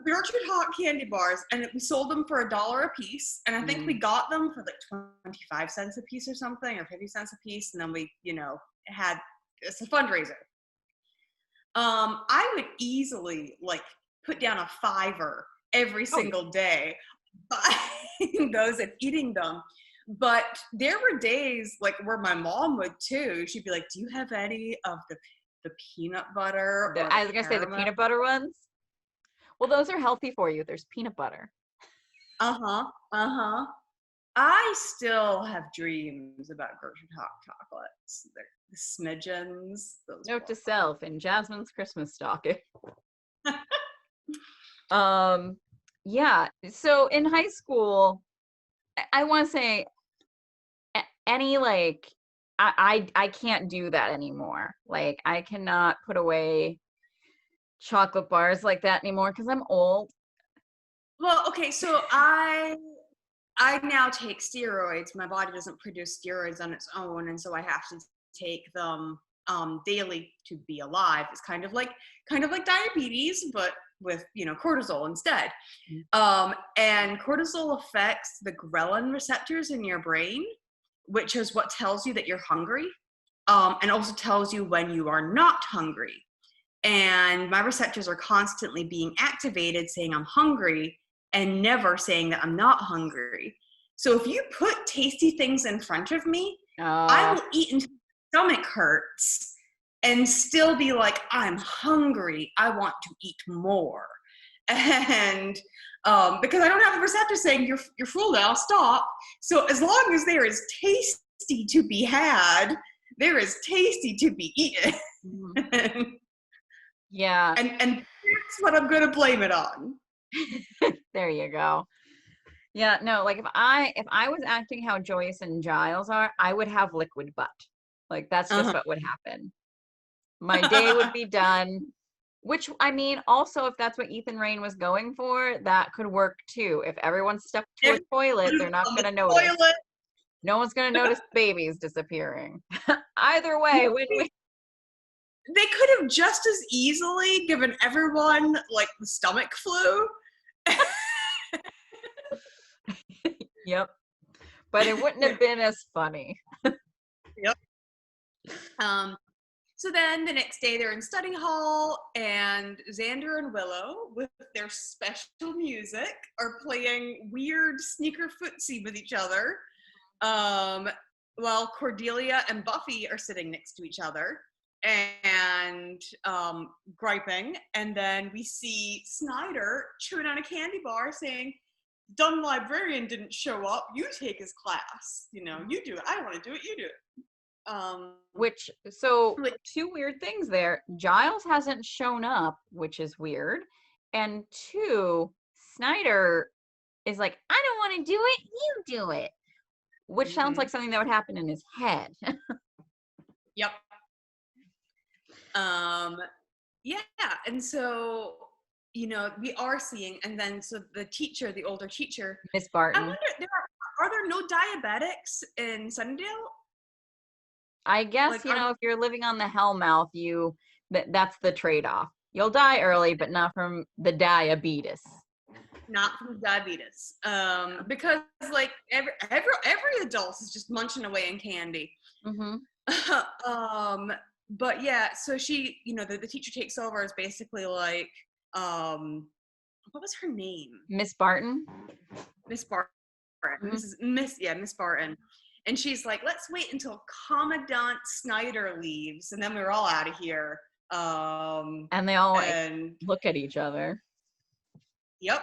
Gertrude Hawk candy bars, and we sold them for $1 a piece, and I think we got them for like 25 cents a piece or something, or 50 cents a piece, and then we, had, it's a fundraiser. I would easily like put down a $5 every single day buying those and eating them. But there were days like where my mom would too. She'd be like, do you have any of the peanut butter? I was gonna say the peanut butter ones. Well, those are healthy for you. There's peanut butter. I still have dreams about grocery chocolates. They're the smidgens. Those Note to were self in Jasmine's Christmas stocking. fun. Yeah. So in high school, I want to say any like I can't do that anymore. Like I cannot put away chocolate bars like that anymore because I'm old. Well, okay, so I now take steroids. My body doesn't produce steroids on its own, and so I have to take them daily to be alive. It's kind of like diabetes, but with cortisol instead. And cortisol affects the ghrelin receptors in your brain, which is what tells you that you're hungry, and also tells you when you are not hungry. And my receptors are constantly being activated, saying I'm hungry, and never saying that I'm not hungry. So if you put tasty things in front of me, I will eat until my stomach hurts and still be like, I'm hungry. I want to eat more. And because I don't have the receptor saying you're full now, stop. So as long as there is tasty to be had, there is tasty to be eaten. Mm-hmm. Yeah. And that's what I'm gonna blame it on. There you go. Yeah, no, like if I was acting how Joyce and Giles are, I would have liquid butt. Like that's just what would happen. My day would be done. Which I mean, also if that's what Ethan Rain was going for, that could work too. If everyone's stuck to a toilet, they're not gonna notice. No one's gonna notice babies disappearing. Either way, win-win. They could have just as easily given everyone like the stomach flu. Yep. But it wouldn't have been as funny. Yep. So then the next day they're in study hall, and Xander and Willow, with their special music, are playing weird sneaker footsie with each other, while Cordelia and Buffy are sitting next to each other and griping. And then we see Snyder chewing on a candy bar saying, dumb librarian didn't show up, you take his class, you do it, I don't want to do it, you do it. Two weird things there. Giles hasn't shown up, which is weird, and two, Snyder is like, I don't want to do it, you do it, which sounds like something that would happen in his head. Yep. Yeah, and so we are seeing, and then so the teacher, the older teacher, Miss Barton. I wonder, are there no diabetics in Sunnydale? I guess, if you're living on the Hellmouth, that's the trade-off. You'll die early, but not from the diabetes. Not from diabetes. Because like every adult is just munching away in candy. Mm-hmm. But yeah, so she, the teacher takes over as basically like, what was her name? Miss Barton. Miss Barton. Mm-hmm. Miss Barton. And she's like, let's wait until Commandant Snyder leaves, and then we're all out of here. And they all look at each other. Yep.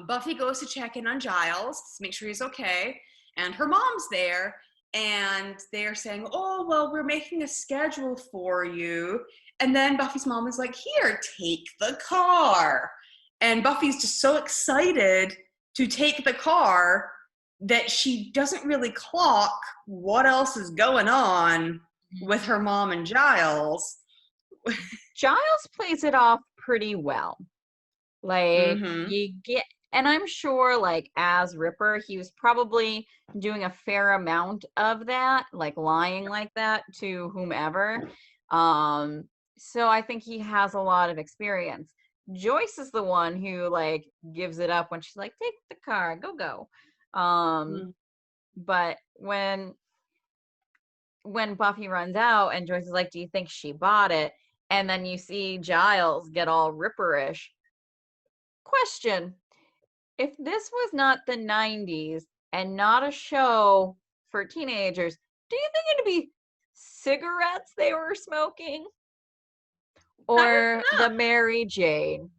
Buffy goes to check in on Giles to make sure he's okay, and her mom's there, and they're saying, oh, well, we're making a schedule for you. And then Buffy's mom is like, here, take the car. And Buffy's just so excited to take the car that she doesn't really clock what else is going on with her mom and Giles. Giles plays it off pretty well. Like, you get, and I'm sure, like, as Ripper, he was probably doing a fair amount of that, like, lying like that to whomever. So I think he has a lot of experience. Joyce is the one who, like, gives it up when she's like, take the car, go. But when Buffy runs out and Joyce is like, do you think she bought it? And then you see Giles get all Ripperish. Question: if this was not the 90s and not a show for teenagers, do you think it'd be cigarettes they were smoking? Or the Mary Jane?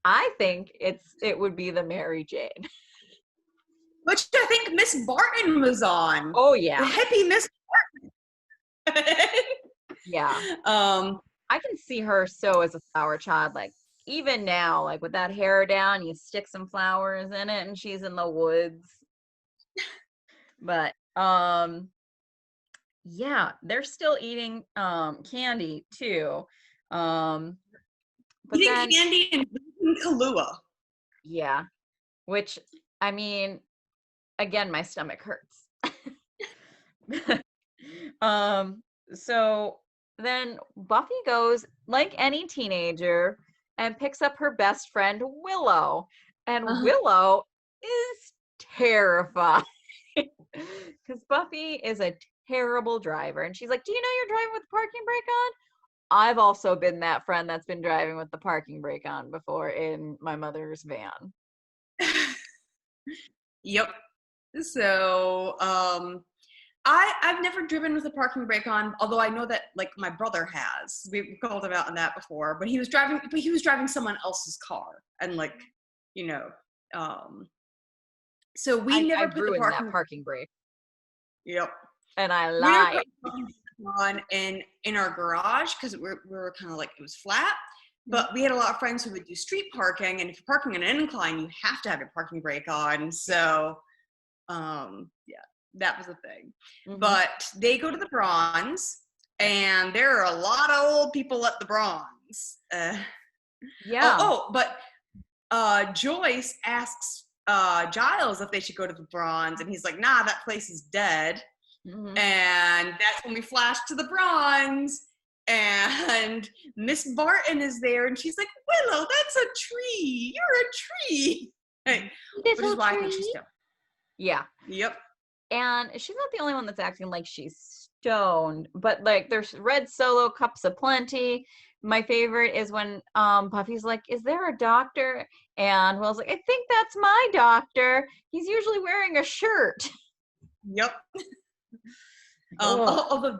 I think it would be the Mary Jane. Which I think Miss Barton was on. Oh The yeah. hippie Miss Barton. Yeah. I can see her so as a flower child, like even now, like with that hair down, you stick some flowers in it and she's in the woods. But yeah, they're still eating candy too. But Eating then candy and drinking Kahlua. yeah, which I mean, again, my stomach hurts. um, so then Buffy goes like any teenager and picks up her best friend Willow, and Willow is terrified because Buffy is a terrible driver, and she's like, "Do you know you're driving with the parking brake on?" I've also been that friend that's been driving with the parking brake on before in my mother's van. Yep. So, I've never driven with a parking brake on, although I know that like my brother has. We've called him out on that before, but he was driving someone else's car, and like, you know, so we I never put the ruined that parking brake, Yep. and I We never lied. put the parking brake on in our garage because we were kind of like, it was flat. But we had a lot of friends who would do street parking, and if you're parking on an incline, you have to have your parking brake on. So, yeah, that was a thing. But they go to the Bronze, and there are a lot of old people at the Bronze. Yeah. But Joyce asks Giles if they should go to the Bronze, and he's like, "Nah, that place is dead." And that's when we flash to the Bronze. And Miss Barton is there, and she's like, "Willow, that's a tree. You're a tree." Hey, which is why I think she's stoned. Yeah. Yep. And she's not the only one that's acting like she's stoned, but like there's red Solo cups aplenty. My favorite is when Buffy's like, "Is there a doctor?" And Will's like, "I think that's my doctor. He's usually wearing a shirt." Yep. Although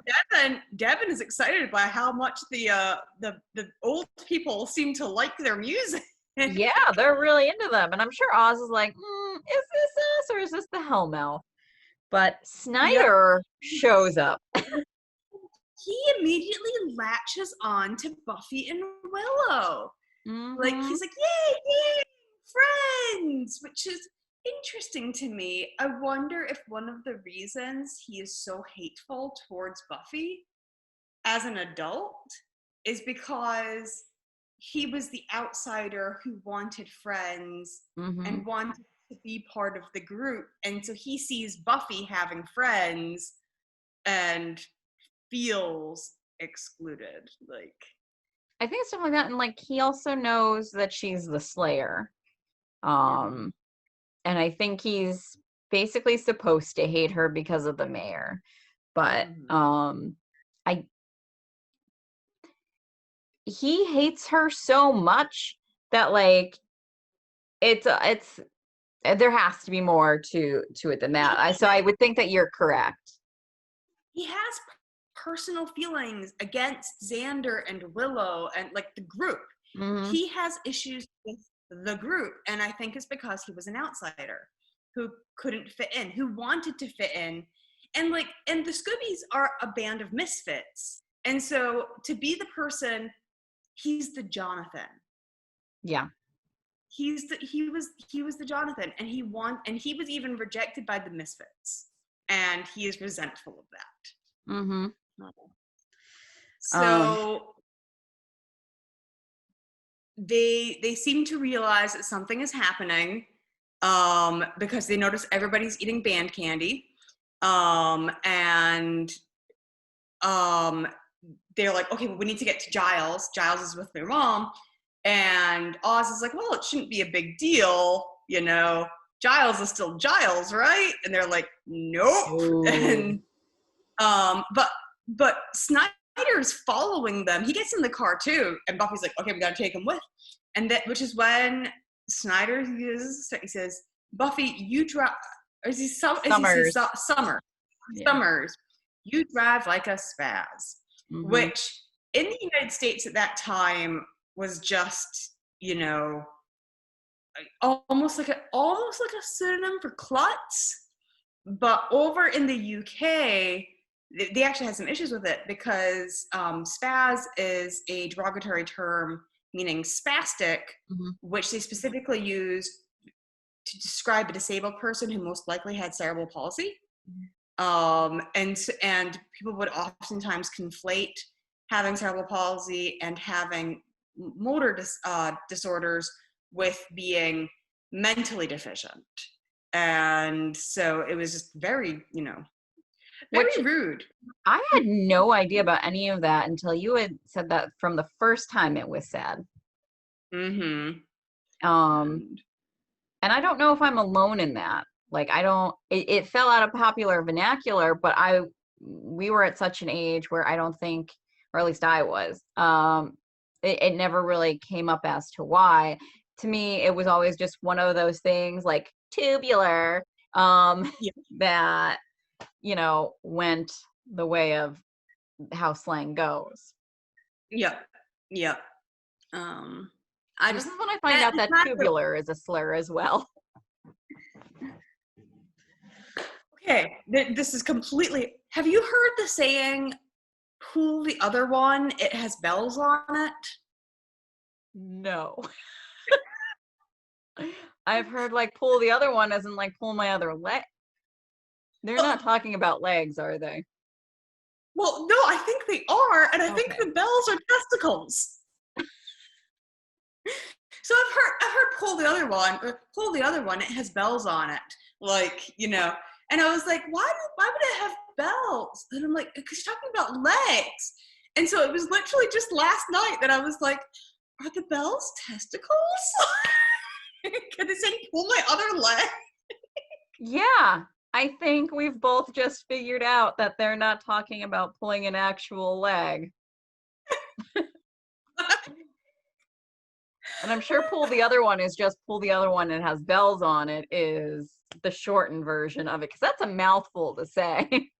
Devin is excited by how much the old people seem to like their music. Yeah, they're really into them, and I'm sure Oz is like, "Is this us or is this the Hellmouth?" But Snyder shows up. He immediately latches on to Buffy and Willow. Like, he's like, "Yay, yay, friends," which is interesting to me. I wonder if one of the reasons he is so hateful towards Buffy as an adult is because he was the outsider who wanted friends and wanted to be part of the group. And so he sees Buffy having friends and feels excluded. Like, I think stuff like that, and like he also knows that she's the Slayer. And I think he's basically supposed to hate her because of the mayor. But he hates her so much that like it's there has to be more to it than that. So I would think that you're correct. He has personal feelings against Xander and Willow and like the group. He has issues with the group, and I think it's because he was an outsider who couldn't fit in, who wanted to fit in. And like, and the Scoobies are a band of misfits. And so to be the person, he's the Jonathan. Yeah. He was the Jonathan, and he was even rejected by the misfits. And he is resentful of that. So they seem to realize that something is happening because they notice everybody's eating band candy. And they're like, "Okay, well, we need to get to Giles. Giles is with their mom." And Oz is like, "Well, it shouldn't be a big deal. You know, Giles is still Giles, right?" And they're like, "Nope." And but Snyder's following them. He gets in the car too, and Buffy's like, "Okay, we gotta take him with." And that, which is when Snyder he says, "Buffy, you drive." Or is he Summers? Summers, you drive like a spaz. Which in the United States at that time was just, you know, almost like a pseudonym for klutz. But over in the UK, they actually had some issues with it because spaz is a derogatory term meaning spastic, which they specifically use to describe a disabled person who most likely had cerebral palsy. And people would oftentimes conflate having cerebral palsy and having motor disorders with being mentally deficient. And so it was just very, very rude. I had no idea about any of that until you had said that from the first time it was said. And I don't know if I'm alone in that. Like, it fell out of popular vernacular, but we were at such an age where I don't think, or at least I was, it never really came up as to why. To me, it was always just one of those things like tubular, that, went the way of how slang goes. Yep. This is when I find out that tubular is a slur as well. Okay, this is completely. Have you heard the saying, "Pull the other one, it has bells on it"? No. I've heard like pull the other one as in like pull my other leg. They're not talking about legs, are they? Well, no, I think they are, and I think the bells are testicles. So I've heard pull the other one, it has bells on it. Like, and I was like, why would it have bells? And I'm like, because you're talking about legs. And so it was literally just last night that I was like, are the bells testicles? Can they say pull my other leg? Yeah, I think we've both just figured out that they're not talking about pulling an actual leg. And I'm sure pull the other one is just pull the other one and has bells on it is the shortened version of it, because that's a mouthful to say.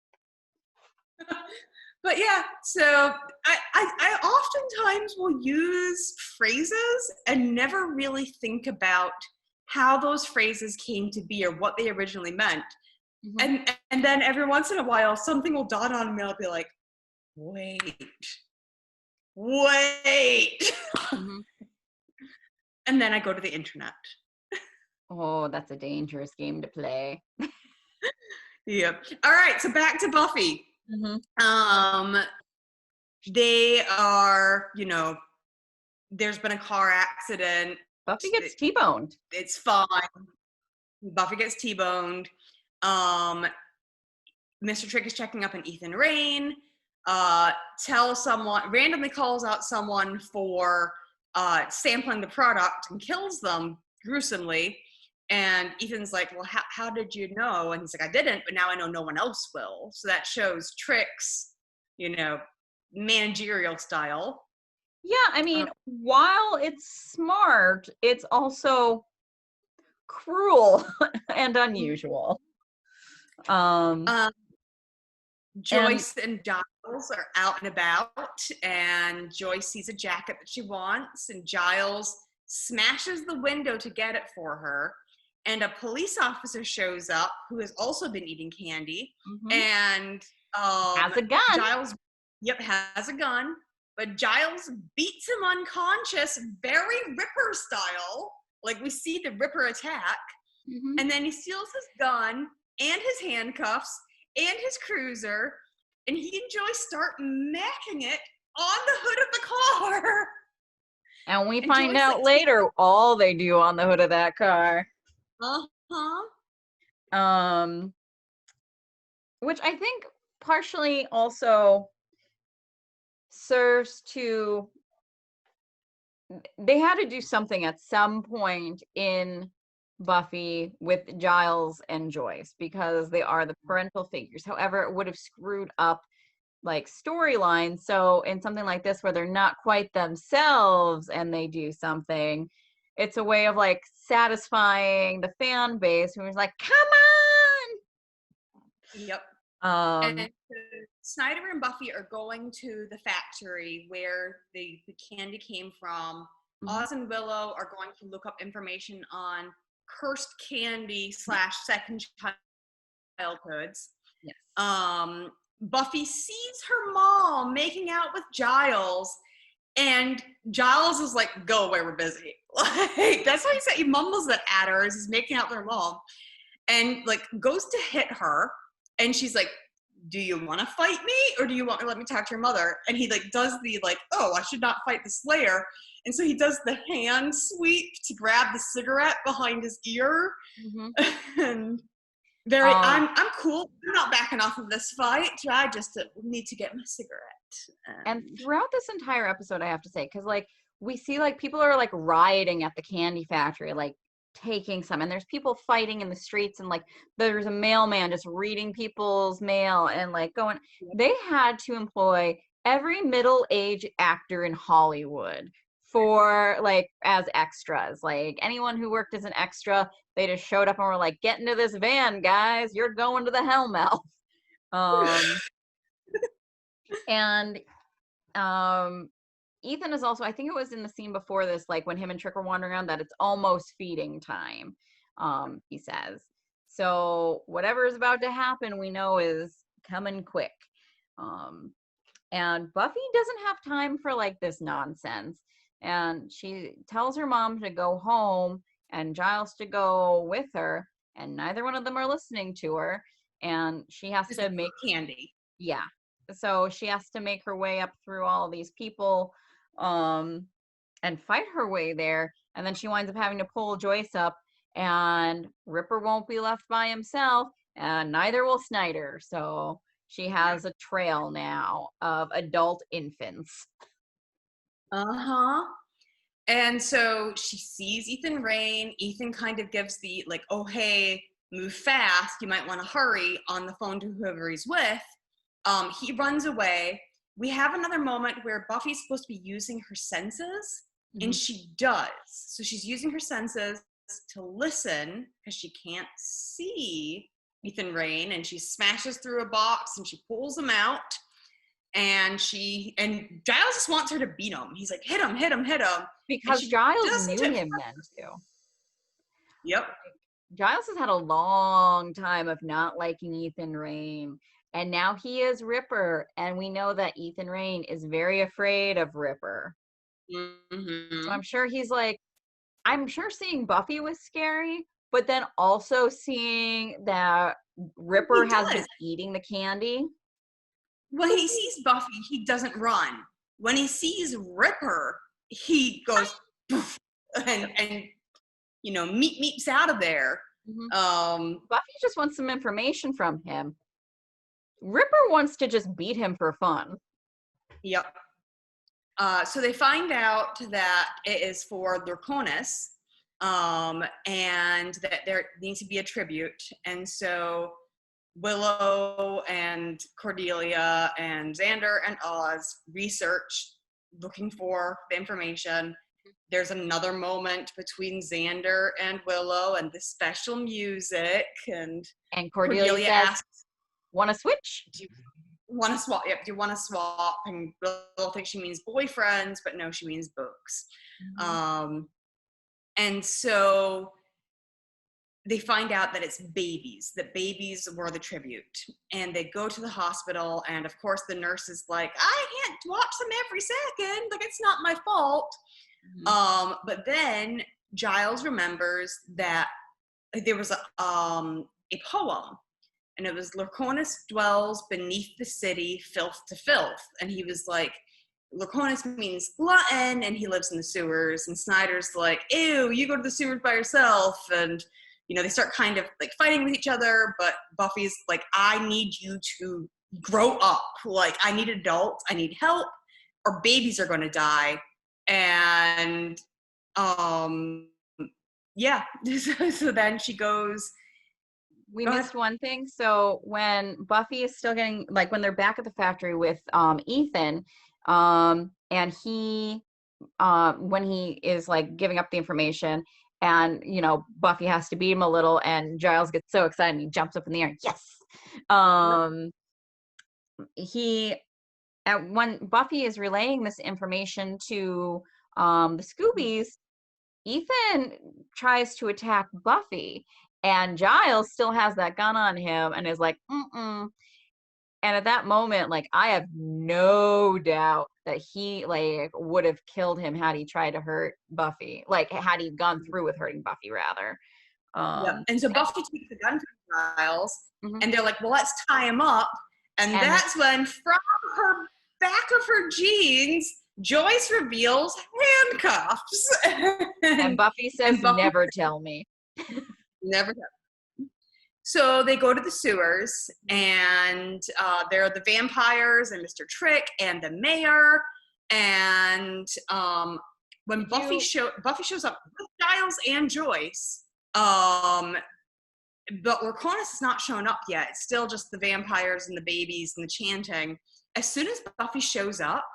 But yeah, so I oftentimes will use phrases and never really think about how those phrases came to be or what they originally meant. And then every once in a while, something will dawn on me. I'll be like, wait. And then I go to the internet. Oh, that's a dangerous game to play. Yep. All right, so back to Buffy. They are, there's been a car accident. Buffy gets T-boned. It's fine. Buffy gets T-boned. Mr. Trick is checking up on Ethan Rain. Randomly calls out someone for sampling the product and kills them gruesomely. And Ethan's like, well, how did you know? And he's like, I didn't, but now I know no one else will. So that shows Trick's, managerial style. Yeah, I mean, while it's smart, it's also cruel and unusual. Joyce and Giles are out and about, and Joyce sees a jacket that she wants, and Giles smashes the window to get it for her. And a police officer shows up who has also been eating candy, and has a gun. Giles, has a gun, but Giles beats him unconscious, very Ripper style. Like we see the Ripper attack, and then he steals his gun and his handcuffs and his cruiser, and he and Joyce start macking it on the hood of the car. And we find out later all they do on the hood of that car. Which I think partially also serves to, they had to do something at some point in Buffy with Giles and Joyce because they are the parental figures. However, it would have screwed up like storylines. So in something like this where they're not quite themselves and they do something, it's a way of like satisfying the fan base who's like, come on. Yep. And Snyder and Buffy are going to the factory where the candy came from Mhm. Oz and Willow are going to look up information on cursed candy / second childhoods. Yes. Buffy sees her mom making out with Giles, and Giles is like, "Go away, we're busy." Like, that's why he said he mumbles that at her as he's making out with her mom, and like goes to hit her, and she's like, "Do you want to fight me, or do you want to let me talk to your mother?" And he like does the like, "Oh, I should not fight the Slayer," and so he does the hand sweep to grab the cigarette behind his ear, Mhm. and Um, I'm cool. I'm not backing off of this fight. I just need to get my cigarette. and And throughout this entire episode, I have to say, because like we see like people are like rioting at the candy factory, like taking some, and there's people fighting in the streets, and like there's a mailman just reading people's mail and like going. They had to employ every middle-aged actor in Hollywood for like as extras. Like anyone who worked as an extra, they just showed up and were like, "Get into this van, guys! You're going to the Hellmouth." Um, and Ethan is also, I think it was in the scene before this, like when him and Trick are wandering around, that it's almost feeding time, he says. So whatever is about to happen, we know is coming quick. Um, and Buffy doesn't have time for like this nonsense. And she tells her mom to go home and Giles to go with her. And neither one of them are listening to her. And she has just to make candy. yeah, so she has to make her way up through all of these people um and fight her way there, and then she winds up having to pull Joyce up, and Ripper won't be left by himself, and neither will Snyder, so she has a trail now of adult infants. Uh-huh. And so she sees Ethan Rain. Ethan kind of gives the like, "Oh, hey, move fast. You might want to hurry," on the phone to whoever he's with. He runs away. We have another moment where Buffy's supposed to be using her senses, and Mhm. she does. So she's using her senses to listen because she can't see Ethan Rain, and she smashes through a box and she pulls him out. And Giles just wants her to beat him. He's like, "Hit him, hit him, hit him," and Because she Giles doesn't knew at him then first. too. Yep. Giles has had a long time of not liking Ethan Rain, and now he is Ripper, and we know that Ethan Rain is very afraid of Ripper. So Mm-hmm. I'm sure he's like, I'm sure seeing Buffy was scary, but then also seeing that Ripper He has been does. eating the candy. When he sees Buffy, he doesn't run. When he sees Ripper, he goes poof, and meeps out of there. Mhm. Um, Buffy just wants some information from him. Ripper wants to just beat him for fun. yep. So they find out that it is for Lurkonis, and that there needs to be a tribute. And so Willow and Cordelia and Xander and Oz research, looking for the information. There's another moment between Xander and Willow and the special music, and And Cordelia Cordelia says, asks, "Want to switch?" "Do you want to swap? Yep, do you want to swap?" And Willow thinks she means boyfriends, but no, she means books. Mhm. Um, and so they find out that it's babies, that babies were the tribute. And they go to the hospital, and of course the nurse is like, "I can't watch them every second, like it's not my fault." Mhm. But then Giles remembers that there was a poem, and it was "Lurkonis dwells beneath the city, filth to filth." And he was like, Lurkonis means glutton, and he lives in the sewers. And Snyder's like, "Ew, you go to the sewers by yourself." And they start kind of like fighting with each other. But Buffy's like, "I need you to grow up. Like, I need adults. I need help, or babies are going to die." And um, yeah. So then she goes, We "Go ahead." missed one thing. So when Buffy is still getting, like when they're back at the factory with Ethan, and he when he is like giving up the information, and Buffy has to beat him a little, and Giles gets so excited and he jumps up in the air. Yes. Um he At when Buffy is relaying this information to the Scoobies, Ethan tries to attack Buffy, and Giles still has that gun on him and is like, mm-mm. And at that moment, like, I have no doubt that he, like, would have killed him had he tried to hurt Buffy. Like, had he gone through with hurting Buffy, rather. Yep. And so Buffy takes the gun from Giles, Mhm. and they're like, well, let's tie him up. And that's when, from her back of her jeans, Joyce reveals handcuffs. And Buffy says, and Buffy never tell me. never. So they go to the sewers, and there are the vampires and Mr. Trick and the mayor. And when Buffy shows up with Giles and Joyce, but Cordyceps has not shown up yet. It's still just the vampires and the babies and the chanting. As soon as Buffy shows up,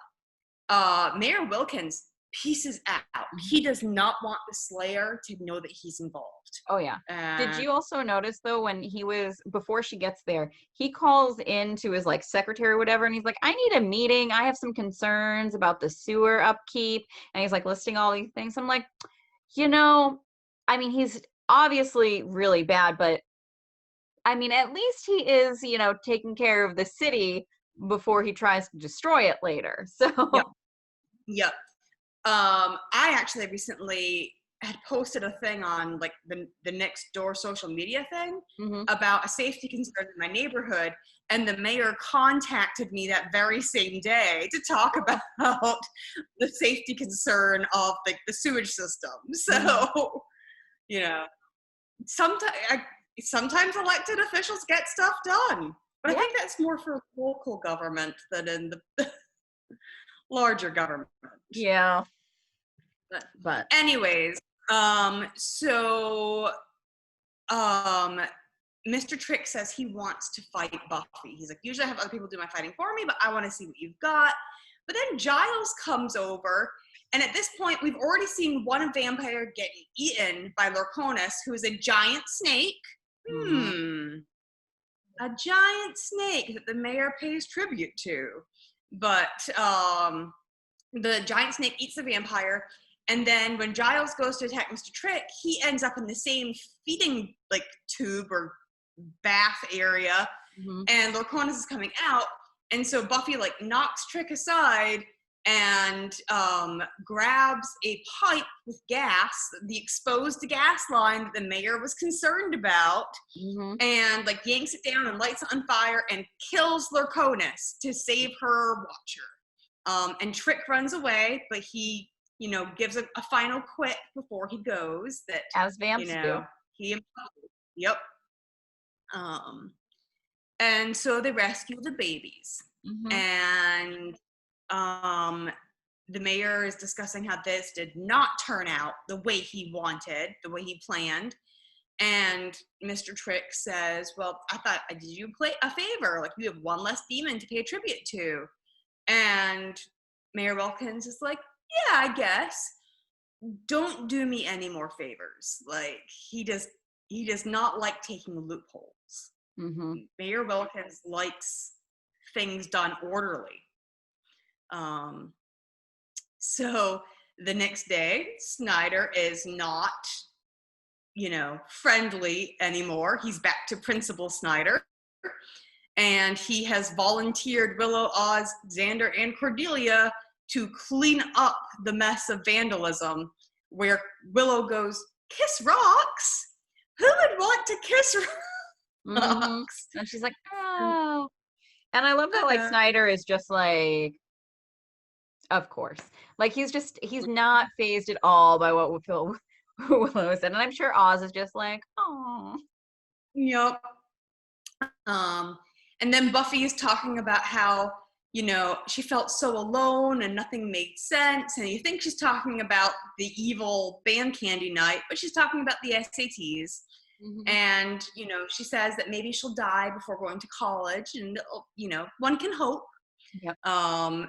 Mayor Wilkins pieces out. He does not want the Slayer to know that he's involved. Oh, yeah. Did you also notice, though, when before she gets there, he calls in to his, like, secretary or whatever, and he's like, I need a meeting. I have some concerns about the sewer upkeep. And he's, like, listing all these things. I'm like, I mean, he's obviously really bad, but, I mean, at least he is, taking care of the city before he tries to destroy it later. So. Yep. I actually recently had posted a thing on like the next door social media thing about a safety concern in my neighborhood, and the mayor contacted me that very same day to talk about the safety concern of the sewage system. So, sometimes elected officials get stuff done, but I think that's more for local government than in the larger government. Yeah. But anyways, Mr. Trick says he wants to fight Buffy. He's like, usually I have other people do my fighting for me, but I want to see what you've got. But then Giles comes over, and at this point, we've already seen one vampire getting eaten by Lorconus, who is a giant snake. A giant snake that the mayor pays tribute to. But the giant snake eats the vampire. And then when Giles goes to attack Mr. Trick, he ends up in the same feeding like tube or bath area, and Lorconus is coming out, and so Buffy like knocks Trick aside and grabs a pipe with gas, the exposed gas line that the mayor was concerned about, and like yanks it down and lights it on fire and kills Lorconus to save her watcher. And Trick runs away, but he gives a final quip before he goes that, as vamps do. Yep. And so they rescue the babies. And the mayor is discussing how this did not turn out the way he wanted, the way he planned. And Mr. Trick says, well, I thought I did you a favor. Like, you have one less demon to pay a tribute to. And Mayor Wilkins is like, yeah, I guess. Don't do me any more favors. Like, he does not like taking loopholes. Mayor Wilkins likes things done orderly. So the next day, Snyder is not, friendly anymore. He's back to Principal Snyder. And he has volunteered Willow, Oz, Xander, and Cordelia to clean up the mess of vandalism, where Willow goes, kiss rocks? Who would want to kiss rocks? And she's like, oh. And I love that, like, Snyder is just like, of course. Like, he's not fazed at all by what Willow said. And I'm sure Oz is just like, oh. Yep. And then Buffy is talking about how, she felt so alone and nothing made sense. And you think she's talking about the evil band candy night, but she's talking about the SATs. And, she says that maybe she'll die before going to college. And, one can hope. Yep.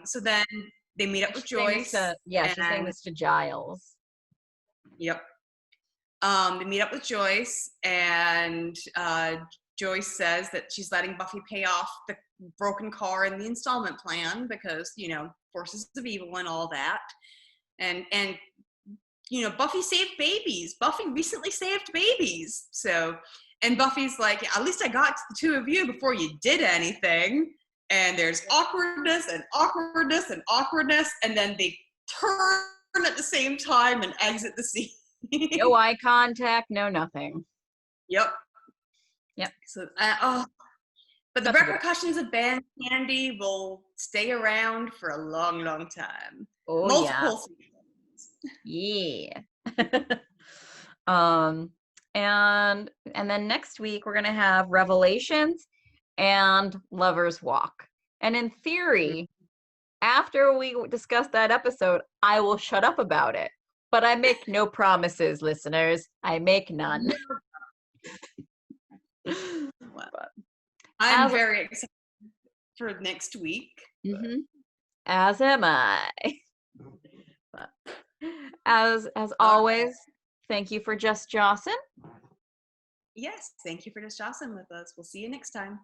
So then they meet up with Joyce. She's saying this to Giles. Yep. They meet up with Joyce, and Joyce says that she's letting Buffy pay off the broken car in the installment plan because, forces of evil and all that. And you know, Buffy saved babies. Buffy recently saved babies. So, and Buffy's like, at least I got to the two of you before you did anything. And there's awkwardness and awkwardness and awkwardness, and then they turn at the same time and exit the scene. No eye contact, no nothing. Yep. Yep. So, but the repercussions of ban candy will stay around for a long, long time. Oh, Multiple yeah. And then next week we're gonna have Revelations and Lover's Walk. And in theory, after we discuss that episode, I will shut up about it. But I make no promises, listeners. I make none. Well, I'm very excited for next week. Mm-hmm. As am I. But as always, thank you for just Jossin. Yes, thank you for just Jossin with us. We'll see you next time.